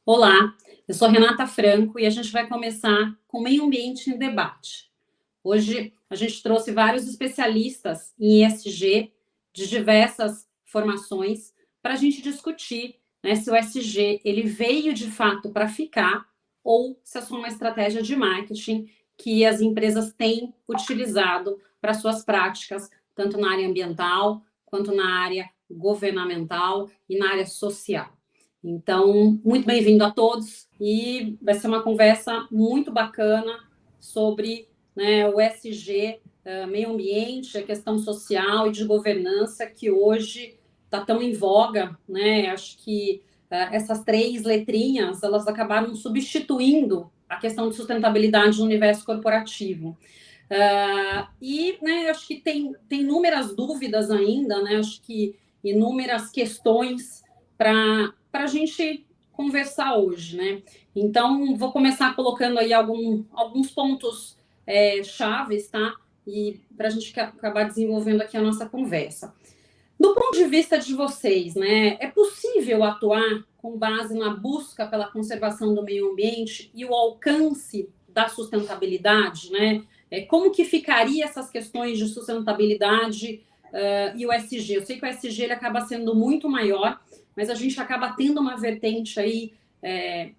Olá, eu sou Renata Franco e a gente vai começar com Meio Ambiente em Debate. Hoje a gente trouxe vários especialistas em ESG de diversas formações para a gente discutir, né, se o ESG ele veio de fato para ficar ou se é só uma estratégia de marketing que as empresas têm utilizado para suas práticas, tanto na área ambiental quanto na área governamental e na área social. Então, muito bem-vindo a todos e vai ser uma conversa muito bacana sobre, né, o ESG, meio ambiente, a questão social e de governança que hoje está tão em voga, né? Acho que essas três letrinhas elas acabaram substituindo a questão de sustentabilidade no universo corporativo. Né, acho que tem inúmeras dúvidas ainda, né? Acho que inúmeras questões para a gente conversar hoje, né? Então, vou começar colocando aí alguns pontos chaves, tá? E para a gente acabar desenvolvendo aqui a nossa conversa. Do ponto de vista de vocês, né, é possível atuar com base na busca pela conservação do meio ambiente e o alcance da sustentabilidade, né? Como que ficaria essas questões de sustentabilidade e o SG? Eu sei que o SG ele acaba sendo muito maior, mas a gente acaba tendo uma vertente aí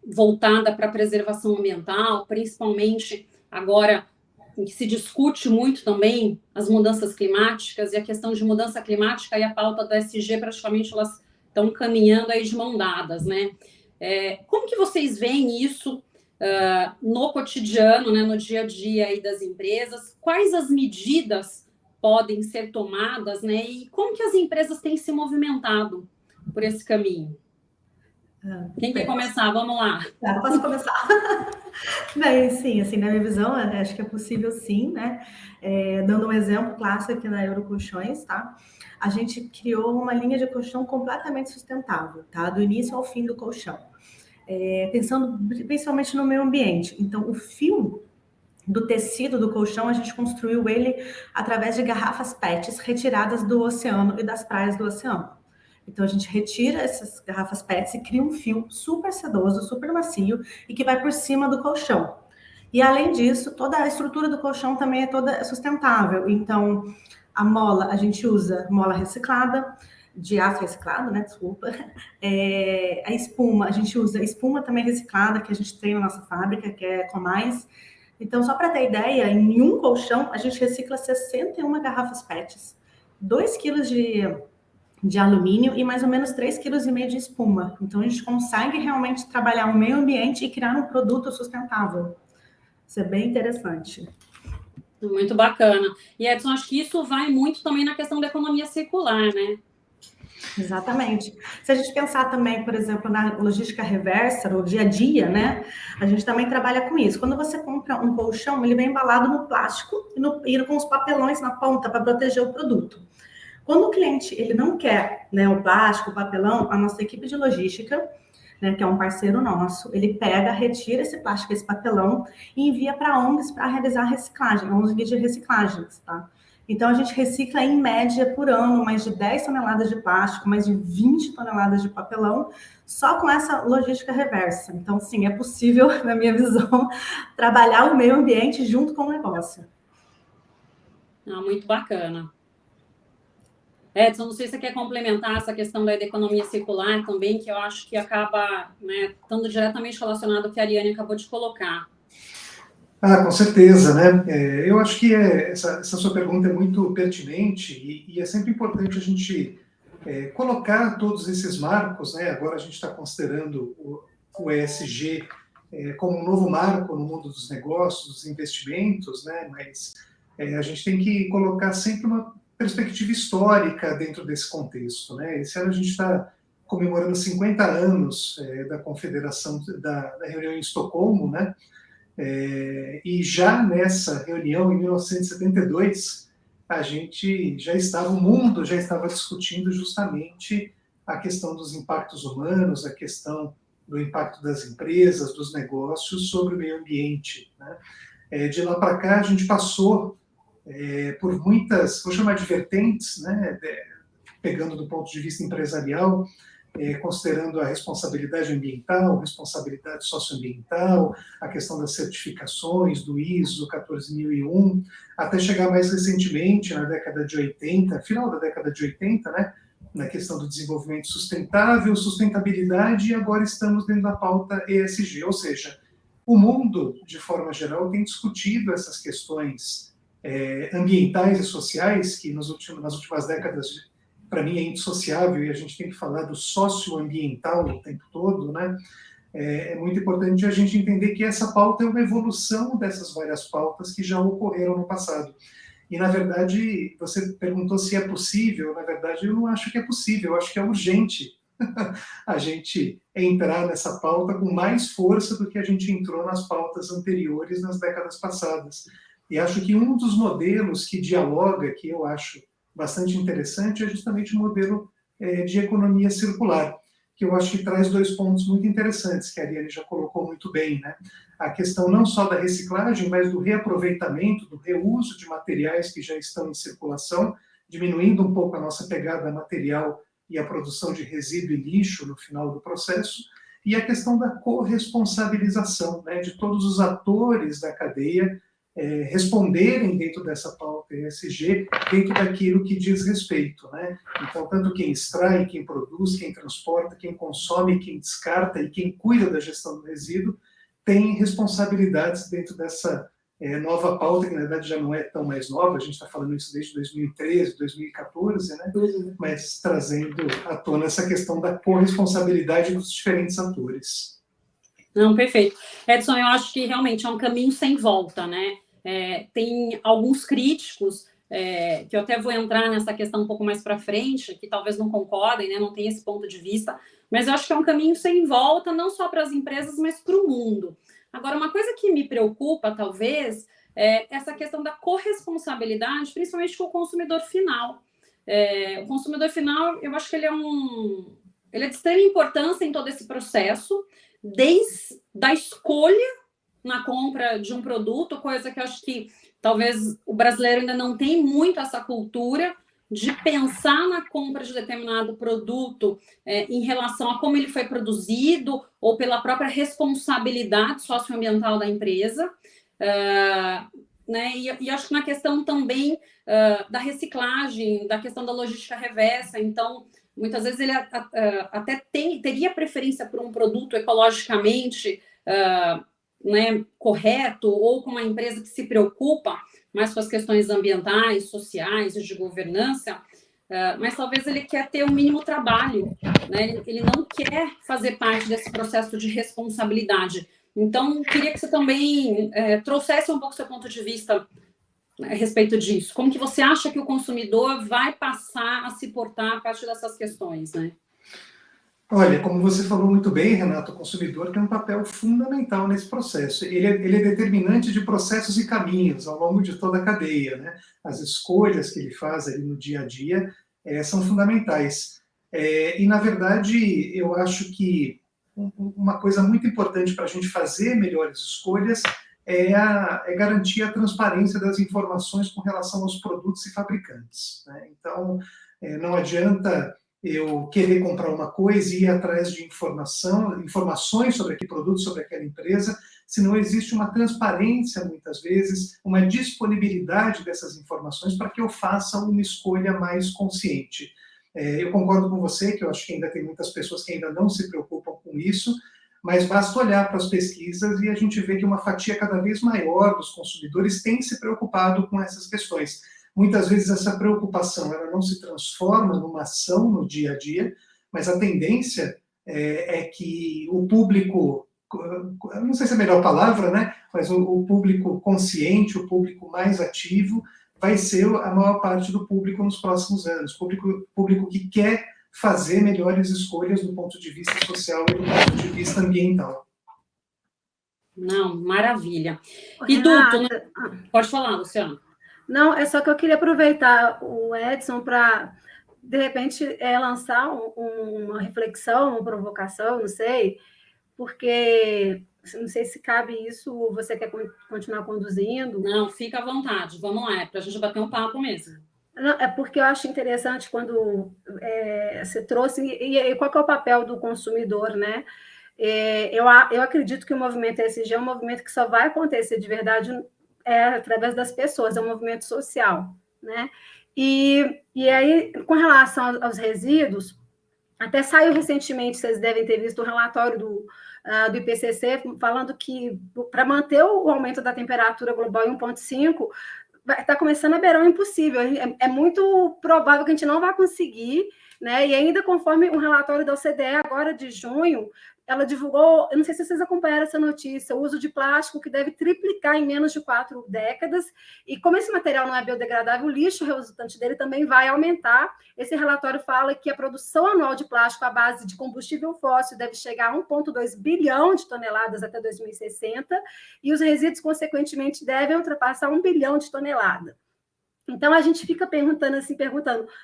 voltada para a preservação ambiental, principalmente agora em que se discute muito também as mudanças climáticas e a questão de mudança climática e a pauta do SG praticamente elas estão caminhando aí de mão dadas, né? Como que vocês veem isso no cotidiano, né, no dia a dia aí das empresas? Quais as medidas podem ser tomadas, né? E como que as empresas têm se movimentado por esse caminho? Quem quer começar? Vamos lá. Posso começar? Bem, sim, assim, na minha visão, acho que é possível sim, né? Dando um exemplo clássico aqui na Eurocolchões, tá? A gente criou uma linha de colchão completamente sustentável, tá? Do início ao fim do colchão. Pensando principalmente no meio ambiente. Então, o fio do tecido do colchão, a gente construiu ele através de garrafas PETs retiradas do oceano e das praias do oceano. Então, a gente retira essas garrafas PETs e cria um fio super sedoso, super macio e que vai por cima do colchão. E, além disso, toda a estrutura do colchão também é toda sustentável. Então, a mola, a gente usa mola reciclada, de aço reciclado, né? Desculpa. A espuma, a gente usa espuma também reciclada, que a gente tem na nossa fábrica, que é Comais. Então, só para ter ideia, em um colchão, a gente recicla 61 garrafas PETs, 2 quilos de alumínio e mais ou menos 3,5 kg de espuma. Então, a gente consegue realmente trabalhar o meio ambiente e criar um produto sustentável. Isso é bem interessante. Muito bacana. E, Edson, acho que isso vai muito também na questão da economia circular, né? Exatamente. Se a gente pensar também, por exemplo, na logística reversa, no dia a dia, né? A gente também trabalha com isso. Quando você compra um colchão, ele vem embalado no plástico e com os papelões na ponta para proteger o produto. Quando o cliente ele não quer, né, o plástico, o papelão, a nossa equipe de logística, né, que é um parceiro nosso, ele pega, retira esse plástico, esse papelão e envia para ONGs para realizar reciclagem, ONGs de reciclagens, tá? Então, a gente recicla, em média, por ano, mais de 10 toneladas de plástico, mais de 20 toneladas de papelão, só com essa logística reversa. Então, sim, é possível, na minha visão, trabalhar o meio ambiente junto com o negócio. Muito bacana. Edson, não sei se você quer complementar essa questão da economia circular também, que eu acho que acaba, né, estando diretamente relacionado ao que a Ariane acabou de colocar. Com certeza, né? Eu acho que essa sua pergunta é muito pertinente e é sempre importante a gente colocar todos esses marcos, né? Agora a gente está considerando o ESG como um novo marco no mundo dos negócios, dos investimentos, né? Mas a gente tem que colocar sempre uma perspectiva histórica dentro desse contexto, né? Esse ano a gente está comemorando 50 anos da Confederação, da reunião em Estocolmo, né? E já nessa reunião, em 1972, o mundo já estava discutindo justamente a questão dos impactos humanos, a questão do impacto das empresas, dos negócios sobre o meio ambiente, né? De lá para cá, a gente passou por muitas, vou chamar de vertentes, né? Pegando do ponto de vista empresarial, considerando a responsabilidade ambiental, responsabilidade socioambiental, a questão das certificações do ISO 14001, até chegar mais recentemente, na década de 80, final da década de 80, né, na questão do desenvolvimento sustentável, sustentabilidade, e agora estamos dentro da pauta ESG, ou seja, o mundo, de forma geral, tem discutido essas questões ambientais e sociais, que nas últimas décadas, para mim, é indissociável, e a gente tem que falar do socioambiental o tempo todo, né? É muito importante a gente entender que essa pauta é uma evolução dessas várias pautas que já ocorreram no passado. E, na verdade, você perguntou se é possível. Na verdade, eu não acho que é possível, eu acho que é urgente a gente entrar nessa pauta com mais força do que a gente entrou nas pautas anteriores, nas décadas passadas. E acho que um dos modelos que dialoga, que eu acho bastante interessante, é justamente o modelo de economia circular, que eu acho que traz dois pontos muito interessantes, que a Ariane já colocou muito bem, né? A questão não só da reciclagem, mas do reaproveitamento, do reuso de materiais que já estão em circulação, diminuindo um pouco a nossa pegada material e a produção de resíduo e lixo no final do processo, e a questão da corresponsabilização, né, de todos os atores da cadeia responderem dentro dessa pauta ESG, dentro daquilo que diz respeito, né? Então, tanto quem extrai, quem produz, quem transporta, quem consome, quem descarta e quem cuida da gestão do resíduo, tem responsabilidades dentro dessa nova pauta, que na verdade já não é tão mais nova, a gente está falando isso desde 2013, 2014, né? Mas trazendo à tona essa questão da corresponsabilidade dos diferentes atores. Não, perfeito. Edson, eu acho que realmente é um caminho sem volta, né? Tem alguns críticos, que eu até vou entrar nessa questão um pouco mais para frente, que talvez não concordem, né? Não tem esse ponto de vista, mas eu acho que é um caminho sem volta, não só para as empresas, mas para o mundo. Agora, uma coisa que me preocupa, talvez, é essa questão da corresponsabilidade, principalmente com o consumidor final. O consumidor final, eu acho que ele é de extrema importância em todo esse processo, desde a escolha na compra de um produto, coisa que eu acho que talvez o brasileiro ainda não tem muito essa cultura de pensar na compra de determinado produto em relação a como ele foi produzido ou pela própria responsabilidade socioambiental da empresa. Né? E acho que na questão também da reciclagem, da questão da logística reversa, então muitas vezes ele até teria preferência por um produto ecologicamente né, correto, ou com uma empresa que se preocupa mais com as questões ambientais, sociais e de governança, mas talvez ele quer ter o mínimo trabalho, né? Ele não quer fazer parte desse processo de responsabilidade. Então, queria que você também trouxesse um pouco seu ponto de vista a respeito disso. Como que você acha que o consumidor vai passar a se portar a partir dessas questões, né? Olha, como você falou muito bem, Renato, o consumidor tem um papel fundamental nesse processo. Ele é determinante de processos e caminhos ao longo de toda a cadeia, né? As escolhas que ele faz ali no dia a dia são fundamentais. E, na verdade, eu acho que uma coisa muito importante para a gente fazer melhores escolhas é garantir a transparência das informações com relação aos produtos e fabricantes, né? Então, não adianta eu querer comprar uma coisa e ir atrás de informações sobre aquele produto, sobre aquela empresa, se não existe uma transparência, muitas vezes, uma disponibilidade dessas informações para que eu faça uma escolha mais consciente. Eu concordo com você, que eu acho que ainda tem muitas pessoas que ainda não se preocupam com isso, mas basta olhar para as pesquisas e a gente vê que uma fatia cada vez maior dos consumidores tem se preocupado com essas questões. Muitas vezes essa preocupação ela não se transforma numa ação no dia a dia, mas a tendência é que o público, não sei se é a melhor palavra, né? Mas o público consciente, o público mais ativo, vai ser a maior parte do público nos próximos anos. Público que quer fazer melhores escolhas do ponto de vista social e do ponto de vista ambiental. Não, maravilha. E Duto, né? Pode falar, Luciano. Não, é só que eu queria aproveitar o Edson para, de repente, lançar uma reflexão, uma provocação, não sei, porque não sei se cabe isso, ou você quer continuar conduzindo. Não, fica à vontade, vamos lá, é para a gente bater um papo mesmo. Não, é porque eu acho interessante quando você trouxe, e qual que é o papel do consumidor, né? Eu acredito que o movimento ESG é um movimento que só vai acontecer de verdade através das pessoas, é um movimento social, né? E aí, com relação aos resíduos, até saiu recentemente, vocês devem ter visto o relatório do IPCC, falando que para manter o aumento da temperatura global em 1,5, está começando a beirar o impossível. É muito provável que a gente não vai conseguir, né? E ainda conforme um relatório da OCDE, agora de junho, ela divulgou, eu não sei se vocês acompanharam essa notícia, o uso de plástico que deve triplicar em menos de 4 décadas, e como esse material não é biodegradável, o lixo resultante dele também vai aumentar. Esse relatório fala que a produção anual de plástico à base de combustível fóssil deve chegar a 1,2 bilhão de toneladas até 2060, e os resíduos, consequentemente, devem ultrapassar 1 bilhão de toneladas. Então, a gente fica perguntando,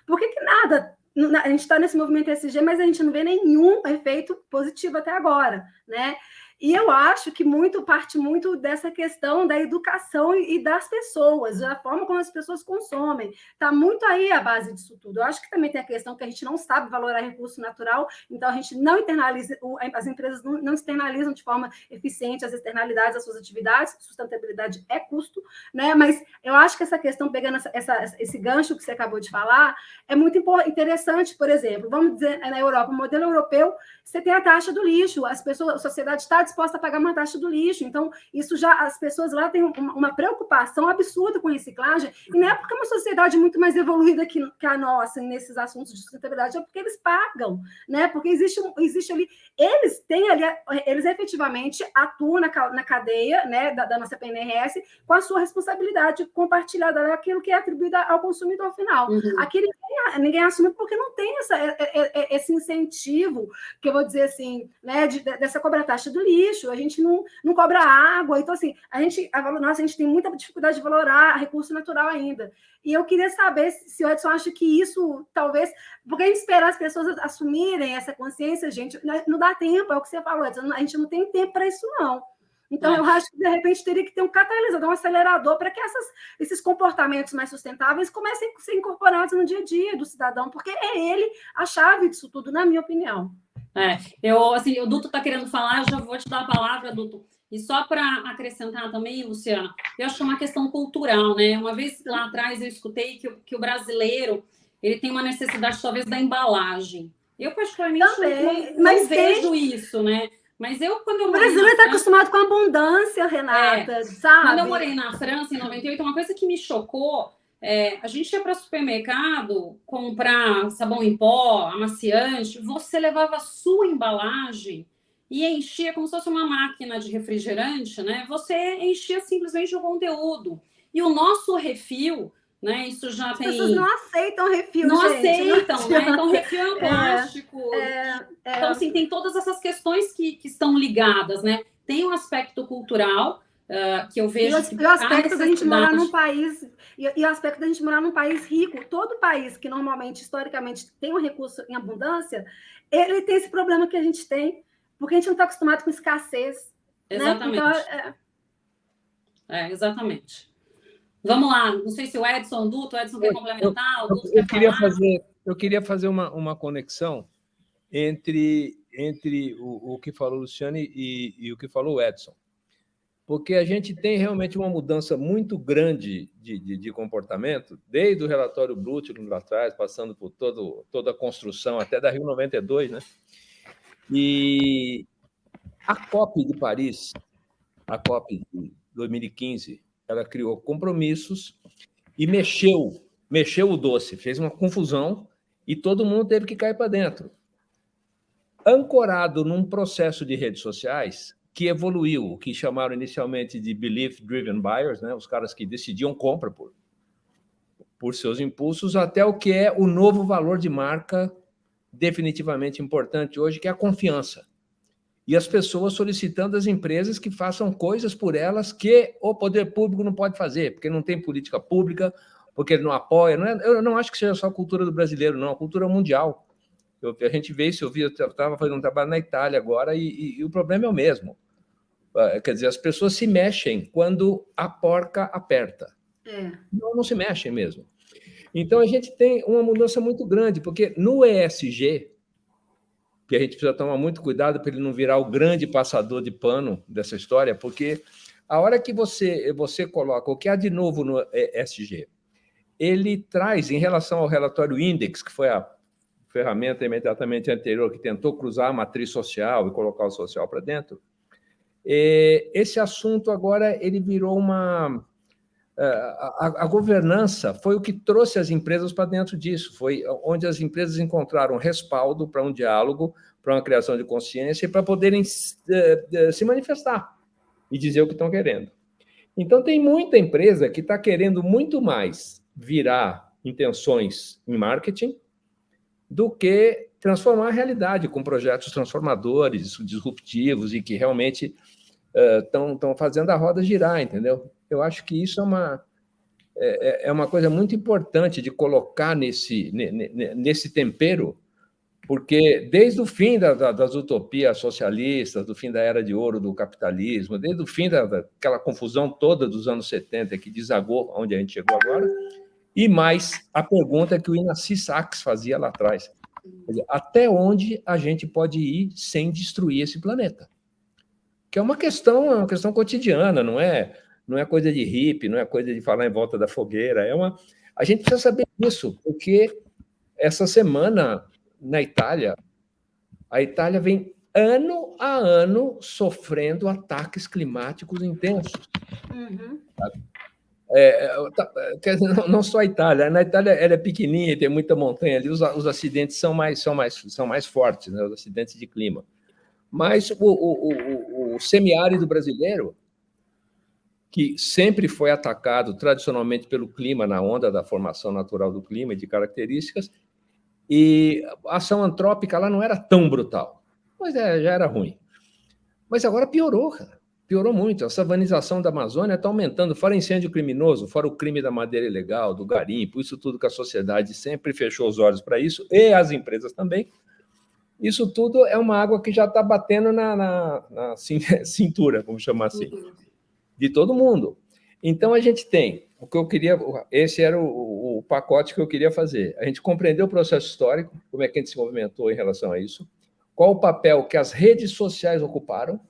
por que nada... A gente está nesse movimento ESG, mas a gente não vê nenhum efeito positivo até agora, né? E eu acho que parte muito dessa questão da educação e das pessoas, da forma como as pessoas consomem. Está muito aí a base disso tudo. Eu acho que também tem a questão que a gente não sabe valorar recurso natural, então a gente não internaliza, as empresas não externalizam de forma eficiente as externalidades das suas atividades, sustentabilidade é custo, né? Mas eu acho que essa questão, pegando esse gancho que você acabou de falar, é muito interessante. Por exemplo, vamos dizer, na Europa, o modelo europeu, você tem a taxa do lixo, a sociedade está disposta a pagar uma taxa do lixo, então isso já, as pessoas lá têm uma preocupação absurda com reciclagem, e não é porque é uma sociedade muito mais evoluída que a nossa nesses assuntos de sustentabilidade, é porque eles pagam, né? Porque existe ali, eles efetivamente atuam na cadeia, né, da nossa PNRS, com a sua responsabilidade compartilhada daquilo que é atribuído ao consumidor final. Uhum. Aqui ninguém assume porque não tem esse incentivo, que eu vou dizer assim, né, dessa cobrar taxa do lixo, a gente não cobra água, então assim, a gente tem muita dificuldade de valorar recurso natural ainda. E eu queria saber se o Edson acha que isso, talvez, porque a gente esperar as pessoas assumirem essa consciência, gente, não dá tempo, é o que você falou, Edson, a gente não tem tempo para isso, não. Então, eu acho que, de repente, teria que ter um catalisador, um acelerador, para que esses comportamentos mais sustentáveis comecem a ser incorporados no dia a dia do cidadão, porque é ele a chave disso tudo, na minha opinião. O Duto está querendo falar, eu já vou te dar a palavra, Duto. E só para acrescentar também, Luciana, eu acho que é uma questão cultural, né? Uma vez lá atrás eu escutei que o brasileiro ele tem uma necessidade, talvez, da embalagem. Eu, particularmente, não vejo isso, né? Mas quando eu morei... O brasileiro está acostumado com abundância, Renata, sabe? Quando eu morei na França, em 98, uma coisa que me chocou, a gente ia para o supermercado comprar sabão em pó, amaciante, você levava a sua embalagem e enchia como se fosse uma máquina de refrigerante, né? Você enchia simplesmente o conteúdo. E o nosso refil... Né? Isso já tem... As pessoas não aceitam refil, não aceitam, né? Então, refil é um plástico. Então, assim, tem todas essas questões que estão ligadas, né? Tem um aspecto cultural que eu vejo... E o aspecto da gente morar num país... E o aspecto da gente morar num país rico. Todo país que, normalmente, historicamente, tem um recurso em abundância, ele tem esse problema que a gente tem, porque a gente não está acostumado com escassez. Exatamente. Né? Então, exatamente. Vamos lá, não sei se o Edson quer complementar, o Duto quer falar. Eu queria fazer uma conexão entre o que falou o Luciane e o que falou o Edson, porque a gente tem realmente uma mudança muito grande de comportamento, desde o relatório Brundtland lá atrás, passando por toda a construção, até da Rio 92, né? E a COP de Paris, a COP de 2015, ela criou compromissos e mexeu o doce, fez uma confusão e todo mundo teve que cair para dentro. Ancorado num processo de redes sociais que evoluiu, que chamaram inicialmente de belief-driven buyers, né? Os caras que decidiam compra por seus impulsos, até o que é o novo valor de marca definitivamente importante hoje, que é a confiança. E as pessoas solicitando às empresas que façam coisas por elas que o poder público não pode fazer, porque não tem política pública, porque ele não apoia. Eu não acho que seja só a cultura do brasileiro, não, a cultura mundial. A gente vê isso, eu estava fazendo um trabalho na Itália agora e o problema é o mesmo. Quer dizer, as pessoas se mexem quando a porca aperta. Não se mexem mesmo. Então, a gente tem uma mudança muito grande, porque no ESG, que a gente precisa tomar muito cuidado para ele não virar o grande passador de pano dessa história, porque a hora que você coloca o que há de novo no ESG, ele traz, em relação ao relatório Index, que foi a ferramenta imediatamente anterior que tentou cruzar a matriz social e colocar o social para dentro, esse assunto agora ele virou uma... A governança foi o que trouxe as empresas para dentro disso, foi onde as empresas encontraram respaldo para um diálogo, para uma criação de consciência e para poderem se manifestar e dizer o que estão querendo. Então, tem muita empresa que está querendo muito mais virar intenções em marketing do que transformar a realidade com projetos transformadores, disruptivos e que realmente estão fazendo a roda girar, entendeu? Eu acho que isso é uma coisa muito importante de colocar nesse tempero, porque desde o fim das utopias socialistas, do fim da era de ouro do capitalismo, desde o fim daquela confusão toda dos anos 70 que desagou onde a gente chegou agora, e mais a pergunta que o Inácio Sachs fazia lá atrás. Quer dizer, até onde a gente pode ir sem destruir esse planeta? Que é uma questão cotidiana, não é coisa de hippie, não é coisa de falar em volta da fogueira, a gente precisa saber disso, porque essa semana, na Itália, a Itália vem ano a ano sofrendo ataques climáticos intensos. Uhum. Quer dizer, não só a Itália. Na Itália ela é pequenininha e tem muita montanha ali, os acidentes são mais fortes, né, os acidentes de clima. Mas o semiárido brasileiro, que sempre foi atacado tradicionalmente pelo clima, na onda da formação natural do clima e de características, e a ação antrópica lá não era tão brutal, mas já era ruim. Mas agora piorou, cara. Piorou muito. A savanização da Amazônia está aumentando, fora incêndio criminoso, fora o crime da madeira ilegal, do garimpo, isso tudo que a sociedade sempre fechou os olhos para isso, e as empresas também. Isso tudo é uma água que já está batendo na cintura, vamos chamar assim, de todo mundo. Então, a gente tem o que eu queria... Esse era o pacote que eu queria fazer. A gente compreendeu o processo histórico, como é que a gente se movimentou em relação a isso, qual o papel que as redes sociais ocuparam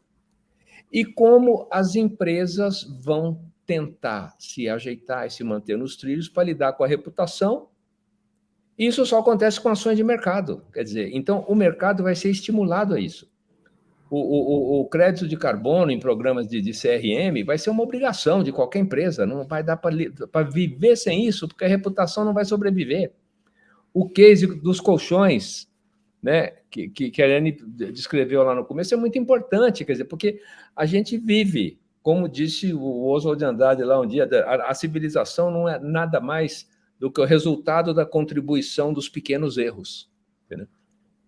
e como as empresas vão tentar se ajeitar e se manter nos trilhos para lidar com a reputação. Isso só acontece com ações de mercado. Quer dizer, então, o mercado vai ser estimulado a isso. O crédito de carbono em programas de CRM vai ser uma obrigação de qualquer empresa, não vai dar para viver sem isso, porque a reputação não vai sobreviver. O case dos colchões, né, que a Ariane descreveu lá no começo, é muito importante, quer dizer, porque a gente vive, como disse o Oswald de Andrade lá um dia, a civilização não é nada mais do que o resultado da contribuição dos pequenos erros, entendeu?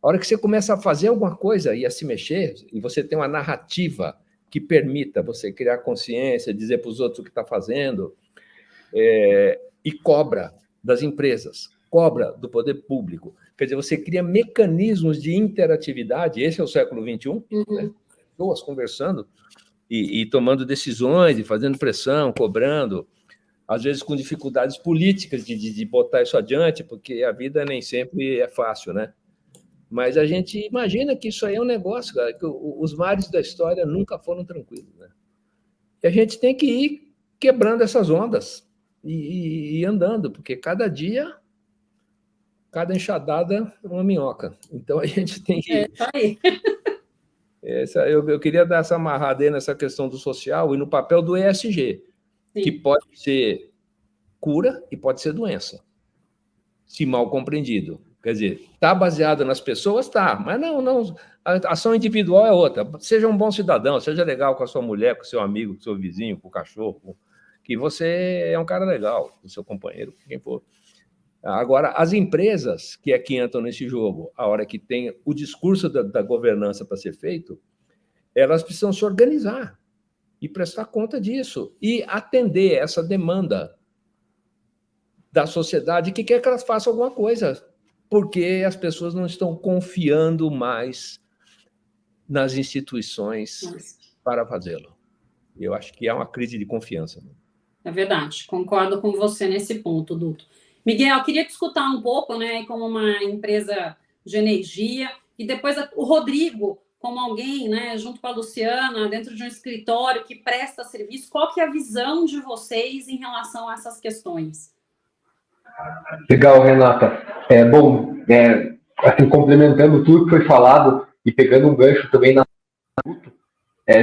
A hora que você começa a fazer alguma coisa e a se mexer, e você tem uma narrativa que permita você criar consciência, dizer para os outros o que está fazendo, e cobra das empresas, cobra do poder público. Quer dizer, você cria mecanismos de interatividade, esse é o século XXI, né? Pessoas conversando e tomando decisões, e fazendo pressão, cobrando, às vezes com dificuldades políticas de botar isso adiante, porque a vida nem sempre é fácil, né? Mas a gente imagina que isso aí é um negócio, cara, que os mares da história nunca foram tranquilos, né? E a gente tem que ir quebrando essas ondas e andando, porque cada dia, cada enxadada é uma minhoca. Então a gente tem que... Tá aí. Eu queria dar essa amarrada aí nessa questão do social e no papel do ESG, sim, que pode ser cura e pode ser doença, se mal compreendido. Quer dizer, está baseado nas pessoas? Tá, mas não, a ação individual é outra. Seja um bom cidadão, seja legal com a sua mulher, com o seu amigo, com o seu vizinho, com o cachorro, que você é um cara legal, com o seu companheiro, com quem for. Agora, as empresas que entram nesse jogo, a hora que tem o discurso da governança para ser feito, elas precisam se organizar e prestar conta disso e atender essa demanda da sociedade que quer que elas façam alguma coisa, porque as pessoas não estão confiando mais nas instituições para fazê-lo. Eu acho que é uma crise de confiança. É verdade, concordo com você nesse ponto, Duto. Miguel, eu queria te escutar um pouco, né, como uma empresa de energia, e depois o Rodrigo, como alguém, né, junto com a Luciana, dentro de um escritório que presta serviço, qual que é a visão de vocês em relação a essas questões? Legal, Renata. Assim, complementando tudo que foi falado e pegando um gancho também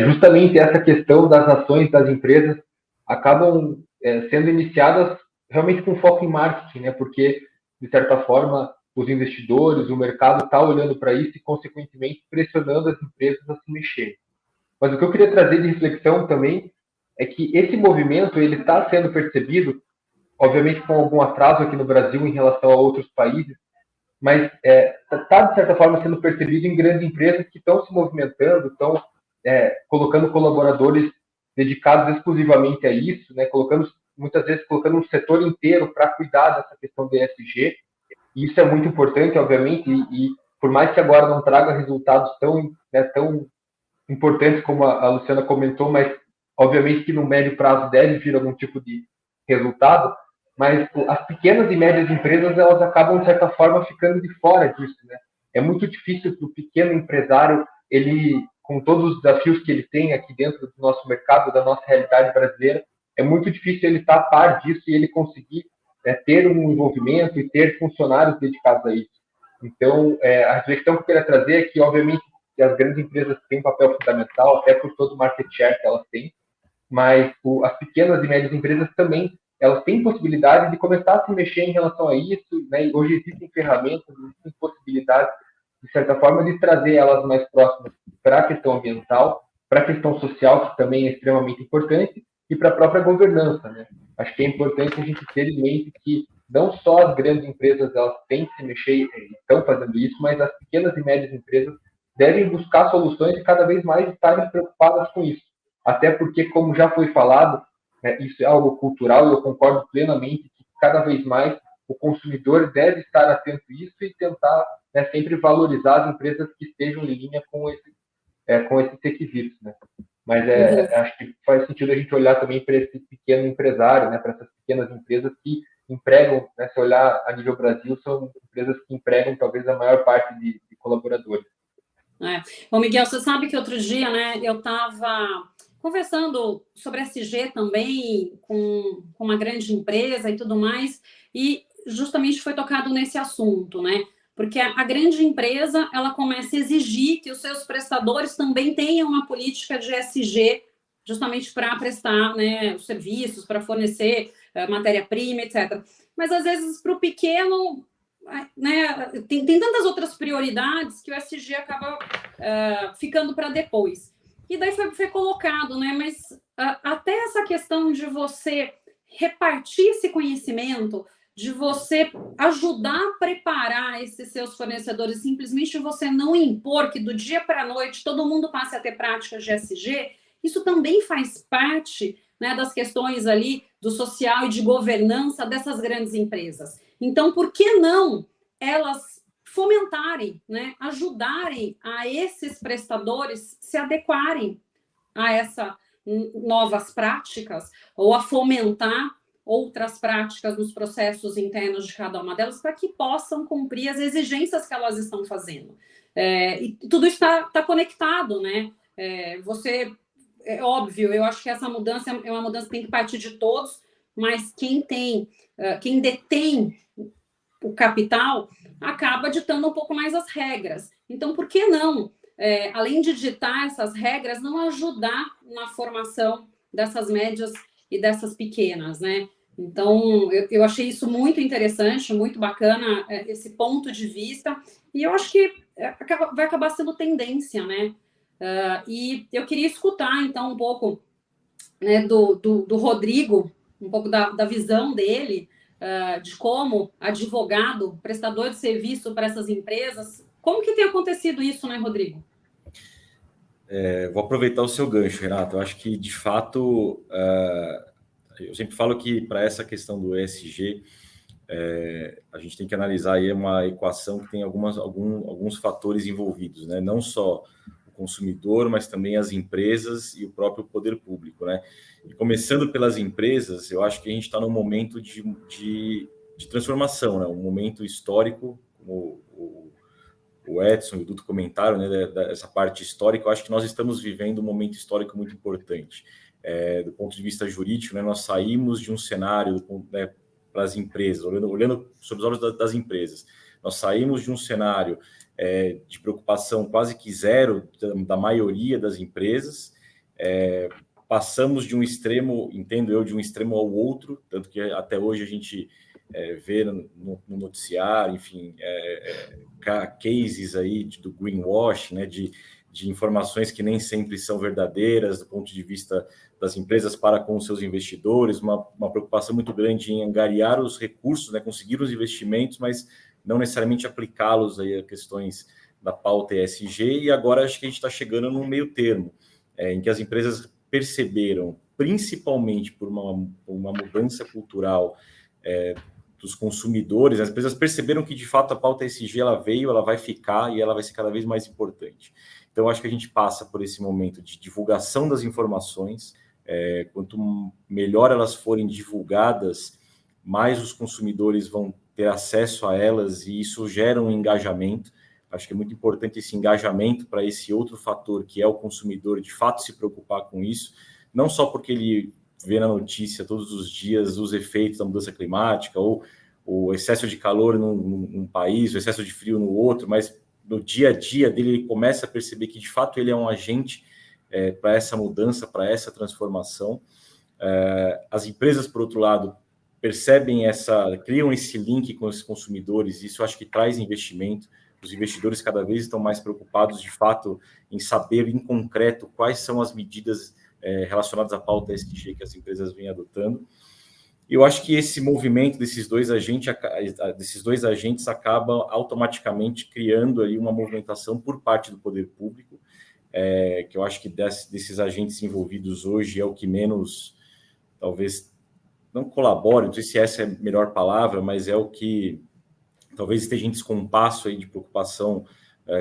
justamente essa questão das ações das empresas acabam sendo iniciadas realmente com foco em marketing, né? Porque, de certa forma, os investidores, o mercado está olhando para isso e, consequentemente, pressionando as empresas a se mexer. Mas o que eu queria trazer de reflexão também é que esse movimento ele está sendo percebido, obviamente com algum atraso aqui no Brasil em relação a outros países, mas está, de certa forma, sendo percebido em grandes empresas que estão se movimentando, estão colocando colaboradores dedicados exclusivamente a isso, né? Muitas vezes colocando um setor inteiro para cuidar dessa questão do ESG, e isso é muito importante, obviamente, e por mais que agora não traga resultados tão importantes como a Luciana comentou, mas obviamente que no médio prazo deve vir algum tipo de resultado, mas as pequenas e médias empresas, elas acabam, de certa forma, ficando de fora disso, né? É muito difícil para o pequeno empresário, ele, com todos os desafios que ele tem aqui dentro do nosso mercado, da nossa realidade brasileira, é muito difícil ele estar a par disso e ele conseguir ter um envolvimento e ter funcionários dedicados a isso. Então, a reflexão que eu queria trazer é que, obviamente, as grandes empresas têm um papel fundamental, até por todo o market share que elas têm, mas as pequenas e médias empresas também, elas têm possibilidade de começar a se mexer em relação a isso, né? E hoje existem ferramentas, existem possibilidades, de certa forma, de trazer elas mais próximas para a questão ambiental, para a questão social, que também é extremamente importante, e para a própria governança, né? Acho que é importante a gente ter em mente que não só as grandes empresas elas têm que se mexer e estão fazendo isso, mas as pequenas e médias empresas devem buscar soluções e cada vez mais estarem preocupadas com isso. Até porque, como já foi falado, isso é algo cultural e eu concordo plenamente que cada vez mais o consumidor deve estar atento a isso e tentar sempre valorizar as empresas que estejam em linha com esses requisitos, né? Mas acho que faz sentido a gente olhar também para esse pequeno empresário, né, para essas pequenas empresas que empregam, né, se olhar a nível Brasil, são empresas que empregam talvez a maior parte de colaboradores. Bom, Miguel, você sabe que outro dia, né, eu estava conversando sobre SG também com uma grande empresa e tudo mais, e justamente foi tocado nesse assunto, né? Porque a grande empresa, ela começa a exigir que os seus prestadores também tenham uma política de ESG, justamente para prestar, né, os serviços, para fornecer matéria-prima, etc. Mas, às vezes, para o pequeno, né, tem tantas outras prioridades que o ESG acaba ficando para depois. E daí foi colocado, né? Mas até essa questão de você repartir esse conhecimento, de você ajudar a preparar esses seus fornecedores, simplesmente você não impor que do dia para a noite todo mundo passe a ter práticas de ESG, isso também faz parte, né, das questões ali do social e de governança dessas grandes empresas. Então, por que não elas fomentarem, né, ajudarem a esses prestadores se adequarem a essas novas práticas ou a fomentar outras práticas nos processos internos de cada uma delas para que possam cumprir as exigências que elas estão fazendo. E tudo está conectado, né? Você, é óbvio, eu acho que essa mudança é uma mudança que tem que partir de todos, mas quem detém o capital acaba ditando um pouco mais as regras. Então, por que não, além de ditar essas regras, não ajudar na formação dessas médias e dessas pequenas, né? Então, eu achei isso muito interessante, muito bacana, esse ponto de vista, e eu acho que vai acabar sendo tendência, né? E eu queria escutar, então, um pouco, né, do Rodrigo, um pouco da visão dele, de como advogado, prestador de serviço para essas empresas, como que tem acontecido isso, né, Rodrigo? Vou aproveitar o seu gancho, Renato. Eu acho que, de fato, eu sempre falo que para essa questão do ESG, a gente tem que analisar aí uma equação que tem alguns fatores envolvidos, né? Não só o consumidor, mas também as empresas e o próprio poder público, né? E começando pelas empresas, eu acho que a gente está num momento de transformação, né? Um momento histórico, como o Edson e o Duto comentaram, né, dessa parte histórica. Eu acho que nós estamos vivendo um momento histórico muito importante. Do ponto de vista jurídico, né, nós saímos de um cenário, né, para as empresas, olhando sobre os olhos das empresas, nós saímos de um cenário de preocupação quase que zero da maioria das empresas, passamos de um extremo, entendo eu, de um extremo ao outro, tanto que até hoje a gente vê no noticiário, enfim, cases aí do greenwash, né, de informações que nem sempre são verdadeiras do ponto de vista das empresas para com os seus investidores, uma preocupação muito grande em angariar os recursos, né, conseguir os investimentos, mas não necessariamente aplicá-los aí a questões da pauta ESG, e agora acho que a gente está chegando num meio termo, em que as empresas perceberam, principalmente por uma mudança cultural dos consumidores, as empresas perceberam que, de fato, a pauta ESG ela veio, ela vai ficar e ela vai ser cada vez mais importante. Então, acho que a gente passa por esse momento de divulgação das informações. Quanto melhor elas forem divulgadas, mais os consumidores vão ter acesso a elas e isso gera um engajamento. Acho que é muito importante esse engajamento para esse outro fator, que é o consumidor, de fato, se preocupar com isso, não só porque ele vê na notícia todos os dias os efeitos da mudança climática ou o excesso de calor num país, o excesso de frio no outro, mas no dia a dia dele ele começa a perceber que, de fato, ele é um agente para essa mudança, para essa transformação. As empresas, por outro lado, criam esse link com os consumidores, isso acho que traz investimento. Os investidores cada vez estão mais preocupados, de fato, em saber em concreto quais são as medidas relacionadas à pauta ESG que as empresas vêm adotando. Eu acho que esse movimento desses dois agentes acaba automaticamente criando aí uma movimentação por parte do poder público, que eu acho que desses agentes envolvidos hoje é o que menos, talvez, não colabora, não sei se essa é a melhor palavra, mas é o que talvez esteja em descompasso aí de preocupação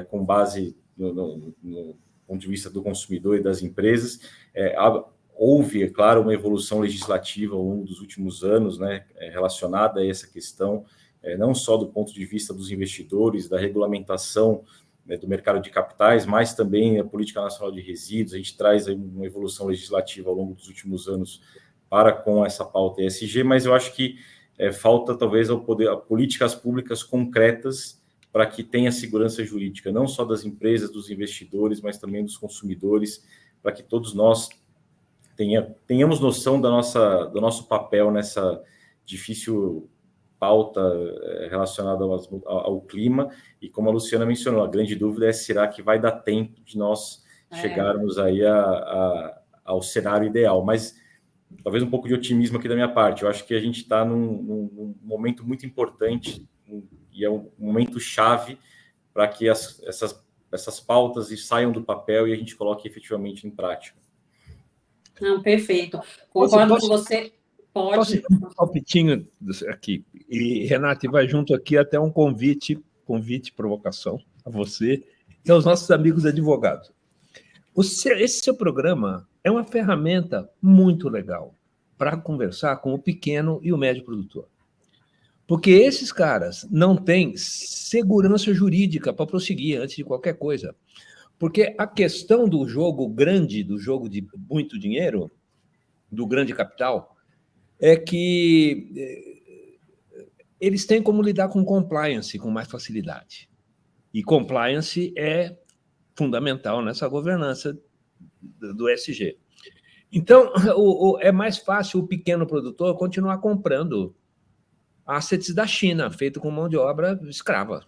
com base no ponto de vista do consumidor e das empresas. Houve, é claro, uma evolução legislativa ao longo dos últimos anos, né, relacionada a essa questão, não só do ponto de vista dos investidores, da regulamentação, né, do mercado de capitais, mas também a Política Nacional de Resíduos. A gente traz aí uma evolução legislativa ao longo dos últimos anos para com essa pauta ESG, mas eu acho que falta talvez políticas públicas concretas para que tenha segurança jurídica, não só das empresas, dos investidores, mas também dos consumidores, para que todos nós tenhamos noção do nosso papel nessa difícil pauta relacionada ao clima. E como a Luciana mencionou, a grande dúvida é: será que vai dar tempo de nós chegarmos aí ao cenário ideal? Mas talvez um pouco de otimismo aqui da minha parte. Eu acho que a gente está num momento muito importante e é um momento chave para que essas pautas saiam do papel e a gente coloque efetivamente em prática. Não, perfeito. Concordo com você. Posso dar um palpitinho aqui? E, Renato, vai junto aqui até um convite, provocação a você e aos nossos amigos advogados. Esse seu programa é uma ferramenta muito legal para conversar com o pequeno e o médio produtor. Porque esses caras não têm segurança jurídica para prosseguir antes de qualquer coisa. Porque a questão do jogo grande, do jogo de muito dinheiro, do grande capital, é que eles têm como lidar com compliance com mais facilidade. E compliance é fundamental nessa governança do ESG. Então, é mais fácil o pequeno produtor continuar comprando assets da China, feito com mão de obra escrava.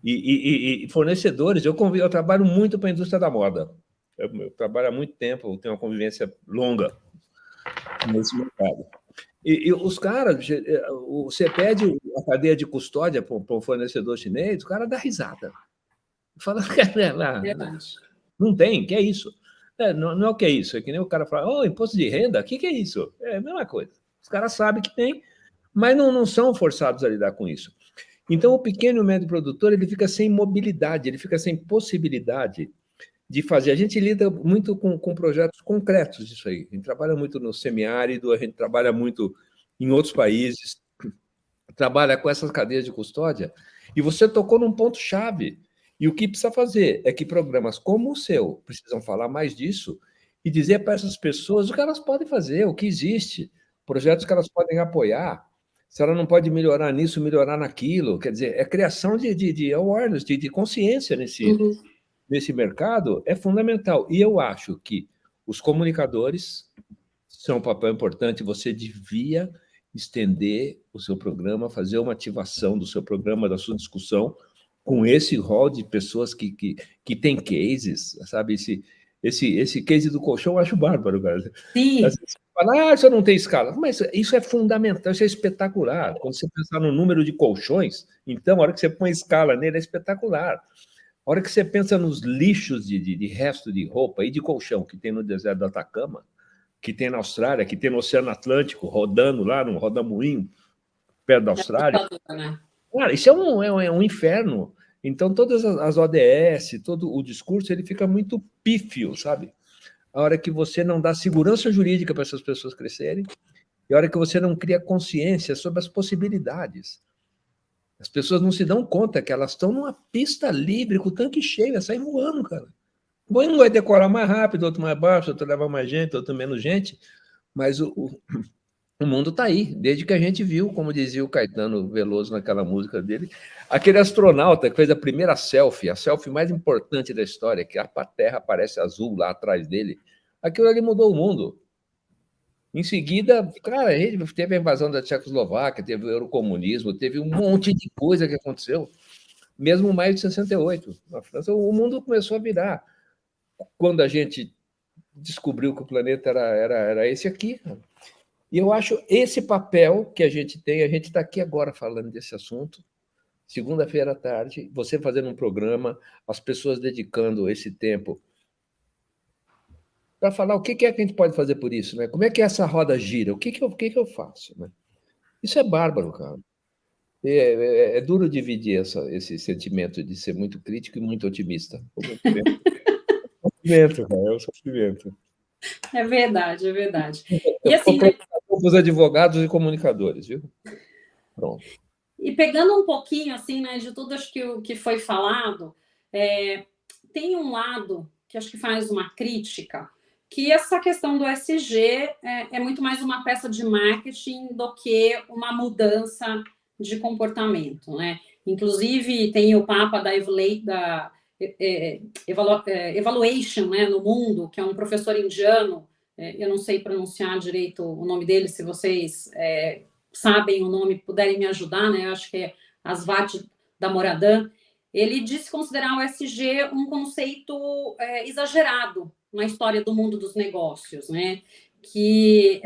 E fornecedores, eu trabalho muito para a indústria da moda. Eu trabalho há muito tempo, eu tenho uma convivência longa nesse mercado. E os caras, você pede a cadeia de custódia para um fornecedor chinês, o cara dá risada. Fala, não tem, que é isso? Não é o que é isso, é que nem o cara fala, imposto de renda, o que é isso? É a mesma coisa. Os caras sabem que tem, mas não são forçados a lidar com isso. Então, o pequeno e o médio produtor, ele fica sem mobilidade, ele fica sem possibilidade de fazer. A gente lida muito com projetos concretos disso aí. A gente trabalha muito no semiárido, a gente trabalha muito em outros países. trabalha com essas cadeias de custódia, e você tocou num ponto-chave. E o que precisa fazer é que programas como o seu precisam falar mais disso e dizer para essas pessoas o que elas podem fazer, o que existe, projetos que elas podem apoiar, se ela não pode melhorar nisso, melhorar naquilo. Quer dizer, é criação de awareness, de consciência nesse mercado, é fundamental. E eu acho que os comunicadores são um papel importante, você devia estender o seu programa, fazer uma ativação do seu programa, da sua discussão, com esse rol de pessoas que tem cases, sabe? Esse case do colchão eu acho bárbaro, cara. Sim. Você fala, isso não tem escala. Mas isso é fundamental, isso é espetacular. Quando você pensar no número de colchões, então, a hora que você põe escala nele, é espetacular. A hora que você pensa nos lixos de resto de roupa e de colchão que tem no deserto do Atacama, que tem na Austrália, que tem no Oceano Atlântico, rodando lá no rodamuinho, perto da Austrália. Cara, isso é um inferno. Então, todas as ODS, todo o discurso, ele fica muito pífio, sabe? A hora que você não dá segurança jurídica para essas pessoas crescerem, e a hora que você não cria consciência sobre as possibilidades. As pessoas não se dão conta que elas estão numa pista livre, com o tanque cheio, vai sair voando, cara. Um vai decorar mais rápido, outro mais baixo, outro leva mais gente, outro menos gente, mas o mundo está aí, desde que a gente viu, como dizia o Caetano Veloso naquela música dele, aquele astronauta que fez a primeira selfie, a selfie mais importante da história, que a Terra aparece azul lá atrás dele, aquilo ali mudou o mundo. Em seguida, cara, teve a invasão da Tchecoslováquia, teve o eurocomunismo, teve um monte de coisa que aconteceu, mesmo maio de 68, na França, o mundo começou a virar. Quando a gente descobriu que o planeta era esse aqui. E eu acho esse papel que a gente tem, a gente está aqui agora falando desse assunto, segunda-feira à tarde, você fazendo um programa, as pessoas dedicando esse tempo para falar o que é que a gente pode fazer por isso, né? Como é que essa roda gira? O que eu faço? Né? Isso é bárbaro, cara. É duro dividir esse sentimento de ser muito crítico e muito otimista. É o sofrimento. É verdade, é verdade. E assim, os advogados e comunicadores, viu? Pronto. E pegando um pouquinho assim, né, de tudo acho que o que foi falado, tem um lado que acho que faz uma crítica, que essa questão do ESG é muito mais uma peça de marketing do que uma mudança de comportamento, né? Inclusive tem o Papa da Evaluation, né, no mundo, que é um professor indiano, eu não sei pronunciar direito o nome dele, se vocês sabem o nome, puderem me ajudar, né, eu acho que é Asvat Damodaran, ele disse considerar o ESG um conceito exagerado na história do mundo dos negócios, né, que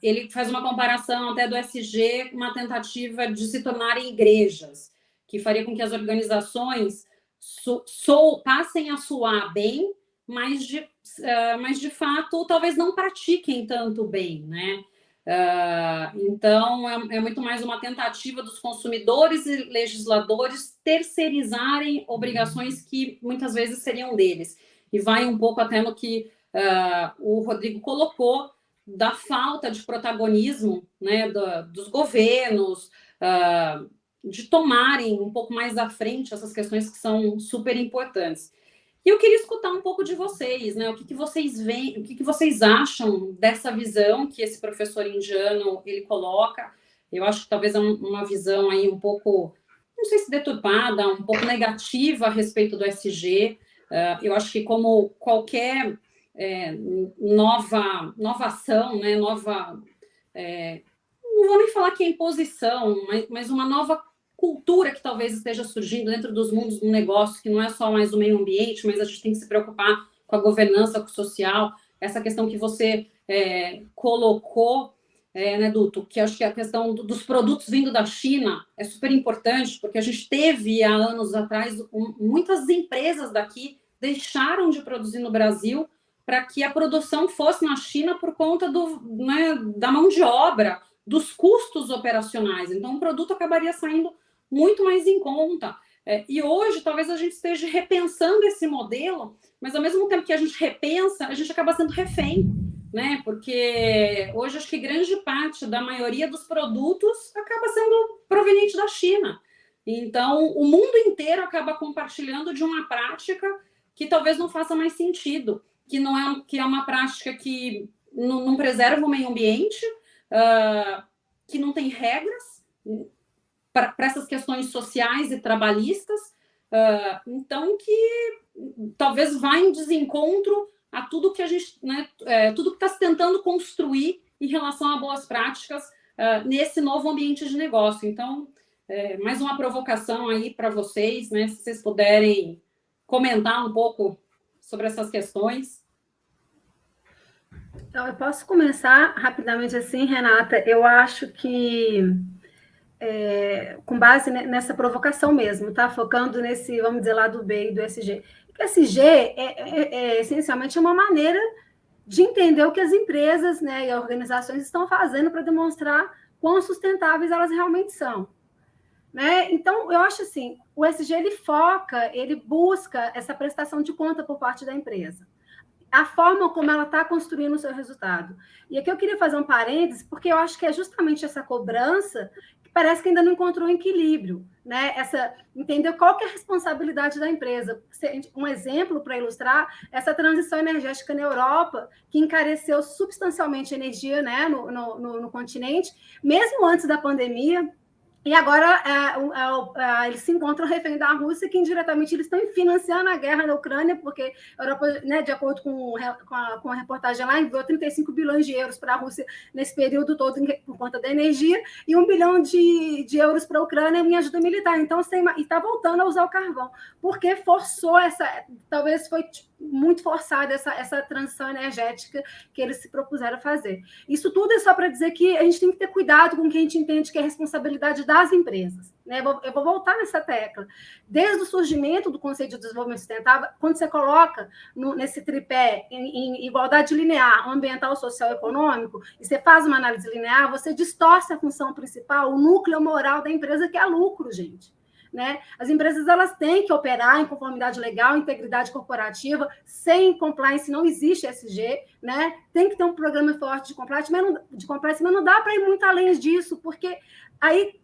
ele faz uma comparação até do ESG com uma tentativa de se tornarem igrejas, que faria com que as organizações passem a soar bem, mas de fato talvez não pratiquem tanto bem, né? Então é muito mais uma tentativa dos consumidores e legisladores terceirizarem obrigações que muitas vezes seriam deles. E vai um pouco até no que o Rodrigo colocou da falta de protagonismo, né, dos governos, de tomarem um pouco mais à frente essas questões que são super importantes. E eu queria escutar um pouco de vocês, né? O que vocês veem, o que vocês acham dessa visão que esse professor indiano ele coloca? Eu acho que talvez é uma visão aí um pouco, não sei se deturpada, um pouco negativa a respeito do ESG. Eu acho que como qualquer nova ação, né? Não vou nem falar que é imposição, mas uma nova cultura que talvez esteja surgindo dentro dos mundos do negócio, que não é só mais o meio ambiente, mas a gente tem que se preocupar com a governança, com o social, essa questão que você colocou, né, Duto, que acho que a questão dos produtos vindo da China é super importante, porque a gente teve, há anos atrás, muitas empresas daqui deixaram de produzir no Brasil para que a produção fosse na China por conta da mão de obra, dos custos operacionais. Então, o produto acabaria saindo muito mais em conta. E hoje, talvez a gente esteja repensando esse modelo, mas ao mesmo tempo que a gente repensa, a gente acaba sendo refém né? Porque hoje acho que grande parte da maioria dos produtos acaba sendo proveniente da China. Então, o mundo inteiro acaba compartilhando de uma prática que talvez não faça mais sentido, que é uma prática que não preserva o meio ambiente, que não tem regras para essas questões sociais e trabalhistas, então que talvez vá em desencontro a tudo que a gente, né, tudo que está se tentando construir em relação a boas práticas nesse novo ambiente de negócio. Então, mais uma provocação aí para vocês, né, se vocês puderem comentar um pouco sobre essas questões. Então, eu posso começar rapidamente assim, Renata. Eu acho que, com base nessa provocação mesmo, tá? Focando nesse, vamos dizer, lado B do ESG. O ESG essencialmente uma maneira de entender o que as empresas, né, e organizações estão fazendo para demonstrar quão sustentáveis elas realmente são. Né? Então, eu acho assim, o ESG ele busca essa prestação de conta por parte da empresa. A forma como ela está construindo o seu resultado. E aqui eu queria fazer um parêntese, porque eu acho que é justamente essa cobrança que parece que ainda não encontrou um equilíbrio, né? Entender qual que é a responsabilidade da empresa. Um exemplo para ilustrar, essa transição energética na Europa, que encareceu substancialmente a energia, né, no continente, mesmo antes da pandemia. E agora eles se encontram refém da Rússia, que indiretamente eles estão financiando a guerra na Ucrânia, porque a Europa, né, de acordo com a reportagem lá, enviou 35 bilhões de euros para a Rússia nesse período todo por conta da energia, e 1 bilhão de euros para a Ucrânia em ajuda militar. Então, está voltando a usar o carvão, porque forçou talvez foi muito forçada essa transição energética que eles se propuseram a fazer. Isso tudo é só para dizer que a gente tem que ter cuidado com o que a gente entende que é responsabilidade das empresas. Né? Eu vou voltar nessa tecla. Desde o surgimento do conceito de desenvolvimento sustentável, quando você coloca nesse tripé em igualdade linear, ambiental, social e econômico, e você faz uma análise linear, você distorce a função principal, o núcleo moral da empresa, que é lucro, gente. Né? As empresas elas têm que operar em conformidade legal, integridade corporativa, sem compliance não existe ESG, né? Tem que ter um programa forte de compliance, mas não dá para ir muito além disso, porque aí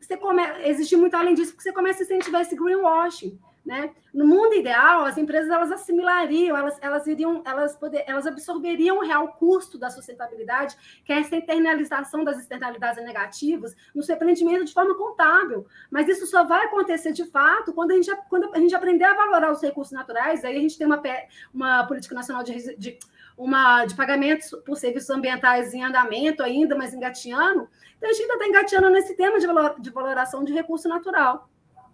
existe muito além disso, porque você começa a incentivar esse greenwashing. Né? No mundo ideal, as empresas elas assimilariam, elas absorveriam o real custo da sustentabilidade, que é essa internalização das externalidades negativas, no seu empreendimento de forma contábil. Mas isso só vai acontecer de fato quando a gente aprender a valorar os recursos naturais. Aí a gente tem uma política nacional de pagamentos por serviços ambientais em andamento ainda, mas engateando. Então, a gente ainda está engateando nesse tema de valoração de recurso natural.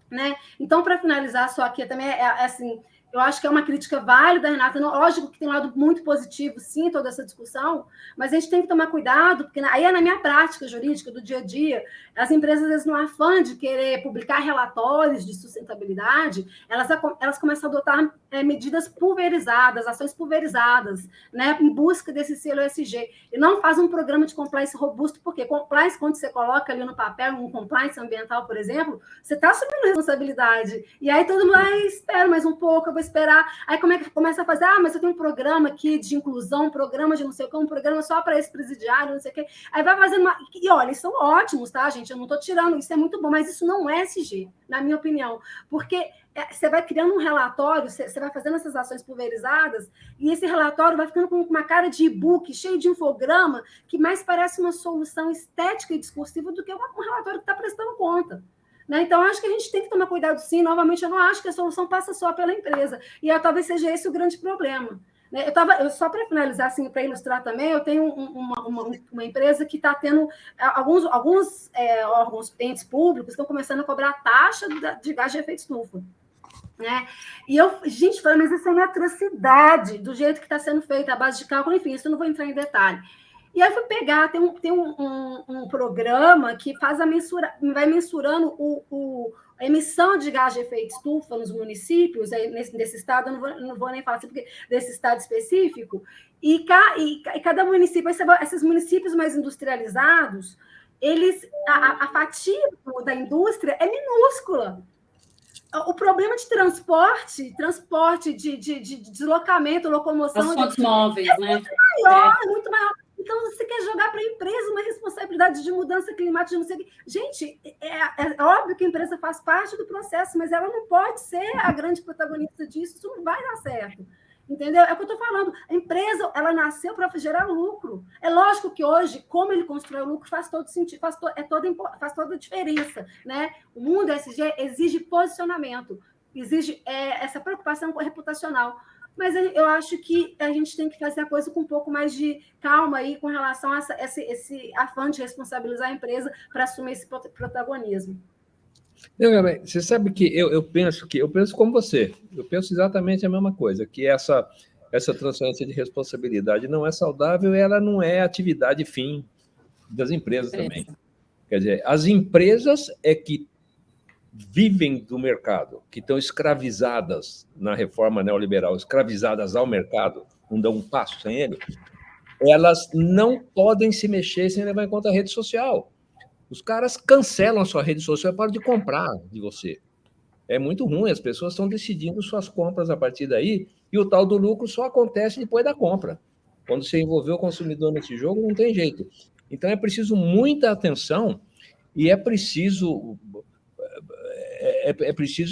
Né? Então, para finalizar, só aqui também assim, eu acho que é uma crítica válida, Renata. Lógico que tem um lado muito positivo, sim, toda essa discussão, mas a gente tem que tomar cuidado, porque aí na minha prática jurídica do dia a dia, as empresas, às vezes, no afã de querer publicar relatórios de sustentabilidade, elas começam a adotar medidas pulverizadas, ações pulverizadas, né, em busca desse selo ESG. E não faz um programa de compliance robusto, porque compliance, quando você coloca ali no papel um compliance ambiental, por exemplo, você está assumindo responsabilidade. E aí todo mundo, espera mais um pouco, eu vou esperar. Aí começa a fazer, mas eu tenho um programa aqui de inclusão, um programa de não sei o que, um programa só para esse presidiário, não sei o que. Aí vai fazendo E olha, eles são ótimos, tá, gente? Eu não estou tirando, isso é muito bom, mas isso não é ESG, na minha opinião. Porque você vai criando um relatório, você vai fazendo essas ações pulverizadas, e esse relatório vai ficando com uma cara de e-book, cheio de infograma, que mais parece uma solução estética e discursiva do que um relatório que está prestando conta. Né? Então, eu acho que a gente tem que tomar cuidado, sim. Novamente, eu não acho que a solução passa só pela empresa. E talvez seja esse o grande problema. Né? Só para finalizar, assim, para ilustrar também, eu tenho uma empresa que está tendo alguns órgãos, entes públicos estão começando a cobrar taxa de gás de efeito estufa. Né? E gente, falei, mas isso é uma atrocidade do jeito que está sendo feito, a base de cálculo, enfim, isso eu não vou entrar em detalhe. E aí eu fui pegar, tem um programa que vai mensurando a emissão de gás de efeito estufa nos municípios, nesse estado, eu não vou nem falar assim, porque desse estado específico, e cada município, esses municípios mais industrializados, a fatia da indústria é minúscula. O problema de transporte de deslocamento, locomoção... As fontes móveis, né? Muito maior. Então, você quer jogar para a empresa uma responsabilidade de mudança climática, não sei o quê. Gente, é óbvio que a empresa faz parte do processo, mas ela não pode ser a grande protagonista disso, isso não vai dar certo. Entendeu? É o que eu estou falando. A empresa, ela nasceu para gerar lucro. É lógico que hoje, como ele constrói o lucro, faz todo sentido, faz toda a diferença, né? O mundo ESG exige posicionamento, exige essa preocupação reputacional. Mas eu acho que a gente tem que fazer a coisa com um pouco mais de calma aí com relação a esse afã de responsabilizar a empresa para assumir esse protagonismo. Você sabe que eu penso como você, eu penso exatamente a mesma coisa, que essa transferência de responsabilidade não é saudável, ela não é atividade fim das empresas também. Quer dizer, as empresas é que vivem do mercado, que estão escravizadas na reforma neoliberal, escravizadas ao mercado, não dão um passo sem ele, elas não podem se mexer sem levar em conta a rede social. Os caras cancelam a sua rede social e param de comprar de você. É muito ruim, as pessoas estão decidindo suas compras a partir daí, e o tal do lucro só acontece depois da compra. Quando você envolveu o consumidor nesse jogo, não tem jeito. Então, é preciso muita atenção e é preciso